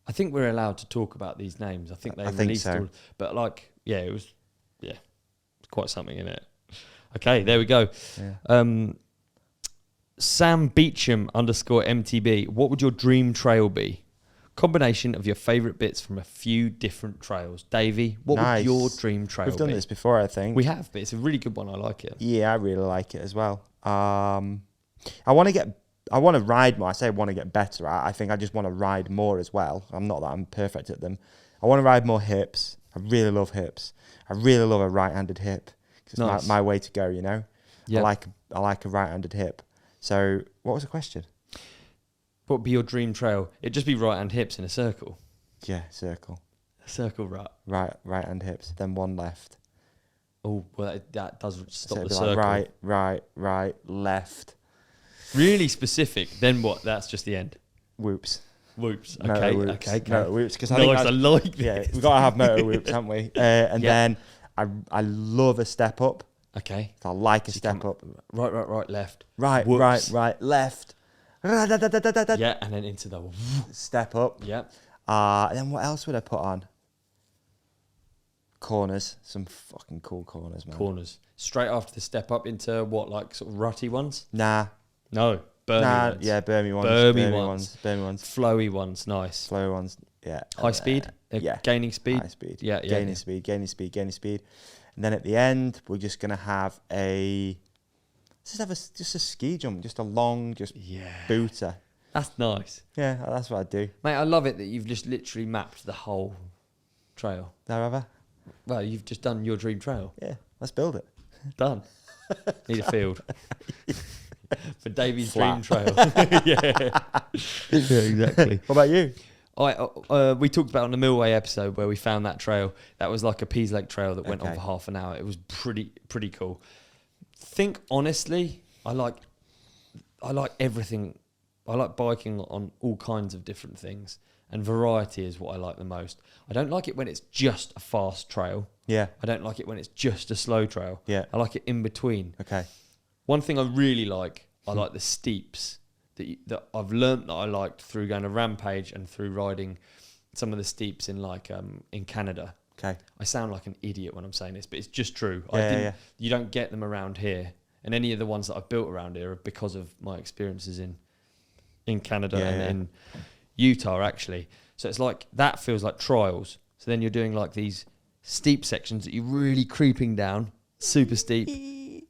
I think we're allowed to talk about these names. I think they released all. But it was quite something in it. Okay, there we go. Yeah. Sam Beecham _MTB. What would your dream trail be? Combination of your favourite bits from a few different trails. Davey, what would your dream trail be? We've done this before, I think. We have, but it's a really good one. I like it. Yeah, I really like it as well. I want to ride more. I say I want to get better at. I think I just want to ride more as well. Not that I'm perfect at them. I want to ride more hips. I really love hips. I really love a right-handed hip. It's my way to go, I like a right-handed hip. So what was the question? What would be your dream trail? It'd just be right-hand hips in a circle. Yeah, circle. A circle, right-hand hips, then one left. Oh, well, that does stop so the circle. Like right, left. Really specific. Then what? That's just the end. Whoops. Okay. Motor whoops. Because I like this. Yeah, we've got to have motor whoops, haven't we? Then I love a step up. Okay. So I like a step up. Right, left. Right, left. Yeah, and then into the step up. Yeah. And then what else would I put on? Corners. Some fucking cool corners, man. Corners. Straight after the step up into what, like sort of rutty ones? Nah. No. Burmy ones. Yeah, Burmy ones. Burmy ones. Flowy ones, nice. Flowy ones, yeah. High speed? Yeah. Gaining speed? High speed. Yeah. Gaining speed. And then at the end, we're just going to have just a ski jump, just a long, booter. That's nice. Yeah, that's what I'd do. Mate, I love it that you've just literally mapped the whole trail. However? Well, you've just done your dream trail. Yeah, let's build it. Done. Need a field. For Davi's dream trail. Yeah, exactly. What about you? We talked about on the Millway episode where we found that trail. That was like a Pease Lake trail that went on for half an hour. It was pretty cool. Think honestly, I like everything. I like biking on all kinds of different things, and variety is what I like the most. I don't like it when it's just a fast trail. Yeah. I don't like it when it's just a slow trail. Yeah. I like it in between. Okay. One thing I really like, I like the steeps that I've learnt that I liked through going to Rampage and through riding some of the steeps in in Canada. Okay. I sound like an idiot when I'm saying this, but it's just true. You don't get them around here, and any of the ones that I've built around here are because of my experiences in Canada in Utah actually. So it's like that feels like trials. So then you're doing like these steep sections that you're really creeping down, super steep,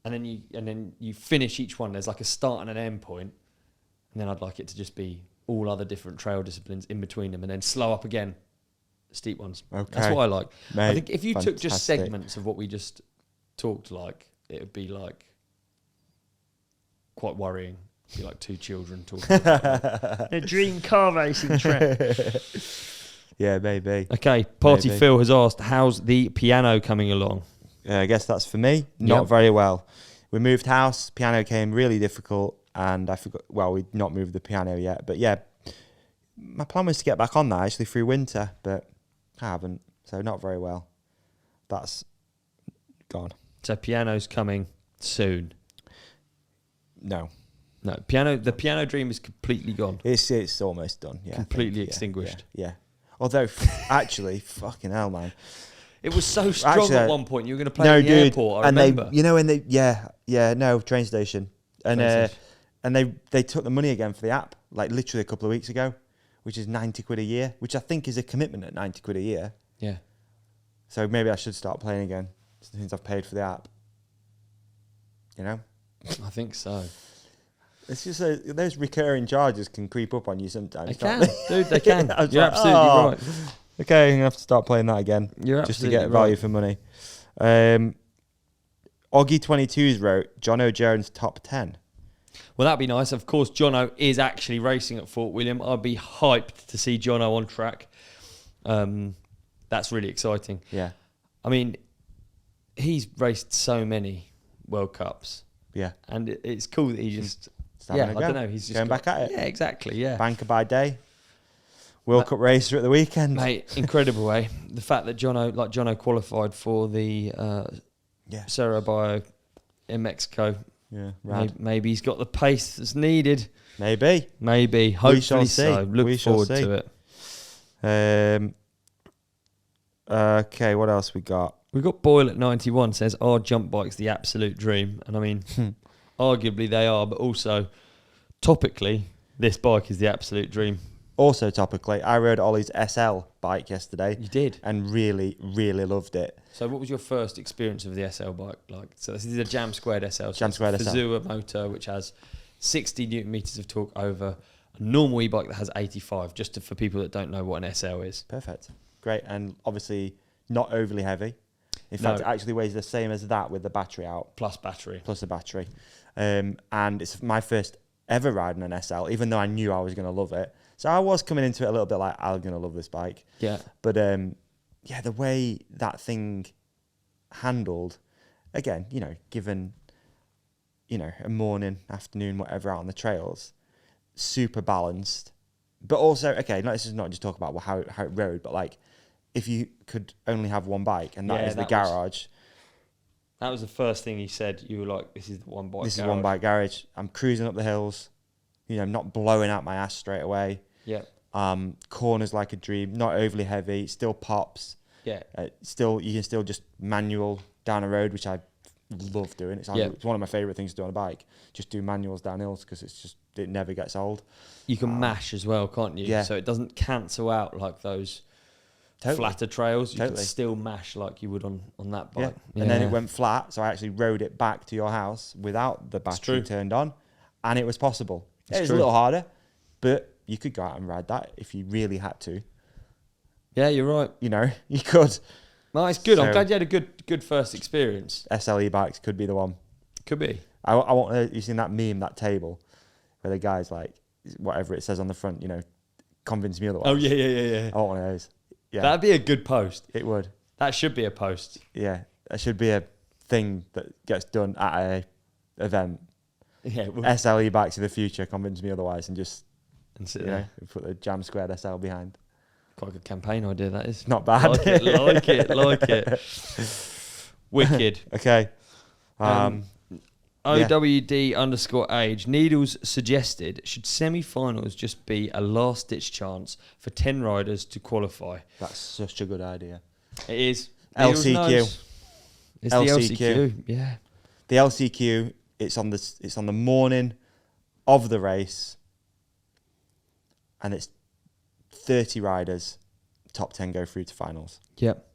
and then you finish each one. There's like a start and an end point, and then I'd like it to just be all other different trail disciplines in between them, and then slow up again, steep ones. Okay. That's what I like. Mate, I think if you took just segments of what we just talked, like it would be like quite worrying. It'd be like two children talking about a dream car racing track. Yeah, maybe. Okay, Party maybe. Phil has asked, how's the piano coming along? I guess that's for me. Not very well. We moved house. Piano came really difficult, and I forgot. Well, we'd not moved the piano yet, but yeah, my plan was to get back on that actually through winter, but I haven't. So not very well. That's gone. So piano's coming soon. No, the piano dream is completely gone. It's almost done. Yeah, completely extinguished. Yeah. Although, actually, fucking hell, man. It was so strong at one point. You were going to play in the airport, I remember. Train station. And they took the money again for the app, like literally a couple of weeks ago, which is 90 quid a year, which I think is a commitment at 90 quid a year. Yeah. So maybe I should start playing again since I've paid for the app. You know? I think so. It's just those recurring charges can creep up on you sometimes. They can, dude. They can. You're absolutely right. Okay, I'm gonna have to start playing that again. Just to get value for money. Oggy22s wrote Jono Jones top 10. Well, that'd be nice. Of course, Jono is actually racing at Fort William. I'd be hyped to see Jono on track. That's really exciting. Yeah. I mean, he's raced so many World Cups. Yeah. And it's cool that he just... I don't know. He's just going back at it. Yeah, exactly. Yeah. Banker by day. World Cup racer at the weekend. Mate, incredible, eh? The fact that Jono qualified for the Cerro Bio in Mexico. Yeah, maybe he's got the pace that's needed. Maybe. Hopefully so. Look forward to it. Okay, what else we got? We got Boyle at 91 says, are jump bikes the absolute dream? And I mean, arguably they are, but also topically, this bike is the absolute dream. Also topically, I rode Olly's SL bike yesterday. You did? And really, really loved it. So what was your first experience of the SL bike like? So this is a Jam Squared SL. Jam Squared SL. Fazua motor, which has 60 Newton meters of torque over a normal e-bike that has 85, just for people that don't know what an SL is. Perfect. Great. And obviously not overly heavy. In fact, it actually weighs the same as that with the battery out. Plus battery. Plus the battery. And it's my first ever ride on an SL, even though I knew I was going to love it. So I was coming into it a little bit like, I'm going to love this bike. Yeah. But the way that thing handled, again, given, a morning, afternoon, whatever out on the trails, super balanced. But also, this is not just talk about how it rode, but like, if you could only have one bike and that is the garage. That was the first thing he said. You were like, this is the one bike This is one bike garage. I'm cruising up the hills, not blowing out my ass straight away. Yeah. Corners like a dream, not overly heavy, still pops. Yeah. You can still just manual down a road, which I love doing. It's one of my favourite things to do on a bike. Just do manuals down hills because it never gets old. You can mash as well, can't you? Yeah. So it doesn't cancel out like those flatter trails. You can still mash like you would on that bike. Yeah. And then it went flat, so I actually rode it back to your house without the battery turned on, and it was possible. It was a little harder, but you could go out and ride that if you really had to. Yeah, you're right. You could. No, it's good. I'm glad you had a good first experience. SLE bikes could be the one. Could be. I want you seen that meme, that table, where the guy's like, whatever it says on the front, convince me otherwise. Oh, yeah. I want one of those. Yeah. That'd be a good post. It would. That should be a post. Yeah. That should be a thing that gets done at a event. Yeah. SLE bikes of the future, convince me otherwise, and just sit there. Put the Jam Squared SL behind. Quite a good campaign idea, that is. Not bad. Like it. Wicked. Okay. OWD_age. Needles suggested, should semi-finals just be a last-ditch chance for 10 riders to qualify? That's such a good idea. It is. LCQ. It's LCQ. The LCQ, yeah. The LCQ, it's on the morning of the race, and it's 30 riders, top 10 go through to finals. Yep.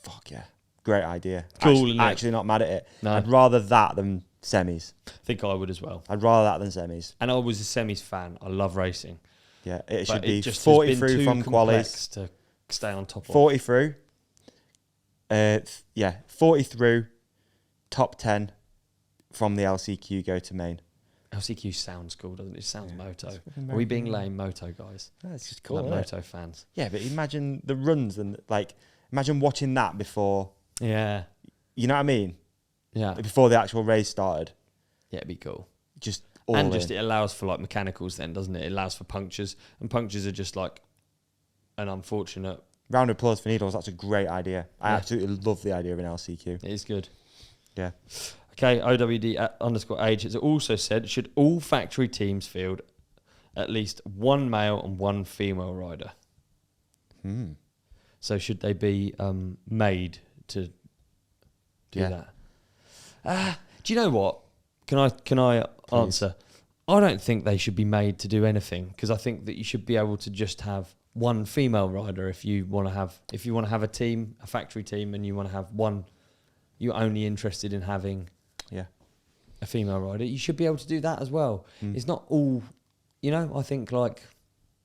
Fuck yeah. Great idea. Cool, actually not mad at it. No. I'd rather that than semis. I think I would as well. I'd rather that than semis. And I was a semis fan. I love racing. Yeah, it should be 40 through from qualies to stay on top of. 40 through. 40 through, top 10 from the LCQ go to main. LCQ sounds cool, doesn't it? It sounds moto. Are we being lame moto guys? No, it's just cool. Like moto fans. Yeah, but imagine the runs and imagine watching that before. Yeah. You know what I mean? Yeah. Before the actual race started. Yeah, it'd be cool. Just it allows for like mechanicals then, doesn't it? It allows for punctures, and punctures are just like an unfortunate. Round of applause for Needles. That's a great idea. I absolutely love the idea of an LCQ. It is good. Yeah. Okay, OWD_age has also said, should all factory teams field at least one male and one female rider? So should they be made to do that? Do you know what? Can I answer? I don't think they should be made to do anything, because I think that you should be able to just have one female rider if you want to have a team, a factory team, and you want to have one. You're only interested in having a female rider. You should be able to do that as well. It's not all, I think like.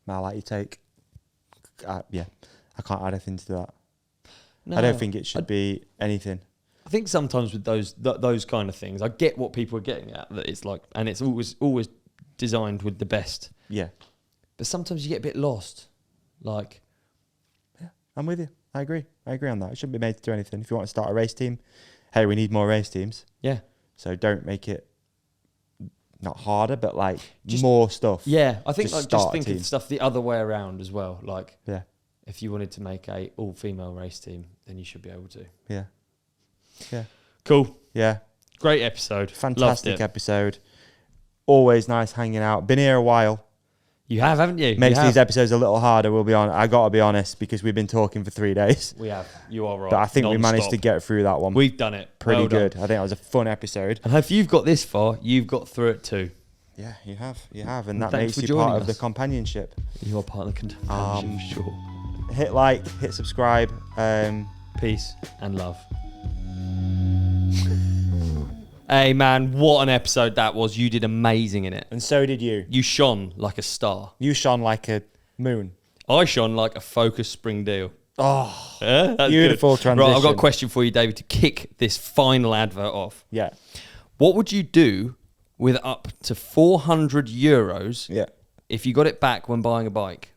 I'll let you take. I can't add anything to that. No, I don't think it should be anything. I think sometimes with those kind of things, I get what people are getting at, that it's like, and it's always designed with the best. Yeah. But sometimes you get a bit lost. Like. Yeah, I'm with you. I agree on that. It shouldn't be made to do anything. If you want to start a race team, hey, we need more race teams. Yeah. So don't make it not harder, but like just more stuff. Yeah, I think just think of stuff the other way around as well. Like, yeah, if you wanted to make a all-female race team, then you should be able to. Yeah. Yeah. Cool. Yeah. Great episode. Fantastic episode. Always nice hanging out. Been here a while. You have, haven't you? Makes these episodes a little harder, I got to be honest, because we've been talking for 3 days. We have. You are right. But I think we managed to get through that one. We've done it. Pretty good. I think that was a fun episode. And if you've got this far, you've got through it too. Yeah, you have. And that makes you part of the companionship. You are part of the companionship, sure. Hit like, hit subscribe. Peace and love. Hey man, what an episode that was. You did amazing in it. And so did you. You shone like a star. You shone like a moon. I shone like a focused spring deal. Oh, beautiful transition. Right, I've got a question for you, David, to kick this final advert off. Yeah. What would you do with up to €400 if you got it back when buying a bike?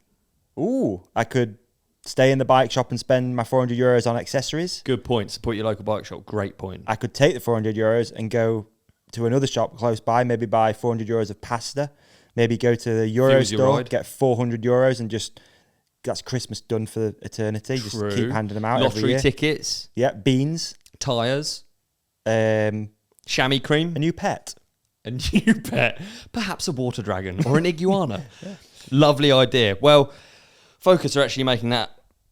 Ooh, I could stay in the bike shop and spend my €400 on accessories. Good point. Support your local bike shop. Great point. I could take the €400 and go to another shop close by, maybe buy €400 of pasta, maybe go to the Euro store, get €400 and just... That's Christmas done for eternity. True. Just keep handing them out every year. Lottery tickets. Yeah, beans. Tyres. Chamois cream. A new pet. A new pet. Perhaps a water dragon or an iguana. Lovely idea. Well, Focus are actually making that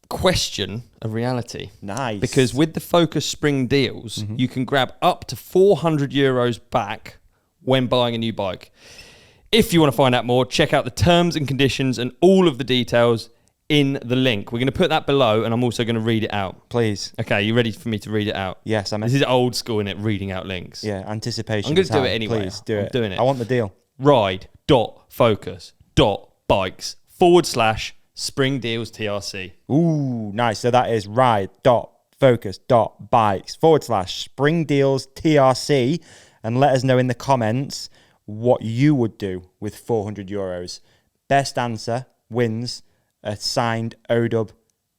question a reality. Nice. Because with the Focus spring deals, you can grab up to €400 back when buying a new bike. If you want to find out more, check out the terms and conditions and all of the details in the link. We're going to put that below, and I'm also going to read it out. Please. Okay, you ready for me to read it out? Yes, I'm. This is old school, innit? Reading out links. Yeah, anticipation. I'm going to do it anyway. Please do it. I'm doing it. I want the deal. Ride.focus.bikes/spring deals TRC. Ooh, nice. So that is ride.focus.bikes/spring deals TRC, and let us know in the comments what you would do with €400. Best answer wins a signed ODub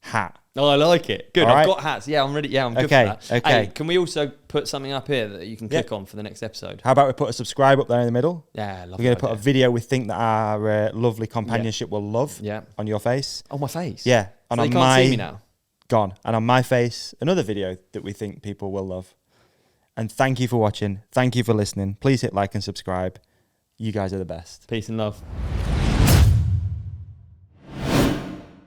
hat. Oh, I like it. Good. I've got hats. Yeah, I'm ready. Yeah, I'm good for that. Okay. Hey, can we also put something up here that you can click on for the next episode? How about we put a subscribe up there in the middle? Yeah, We're going to put a video we think that our lovely companionship will love on your face. On my face? Yeah. And so they can't see me now? Gone. And on my face, another video that we think people will love. And thank you for watching. Thank you for listening. Please hit like and subscribe. You guys are the best. Peace and love.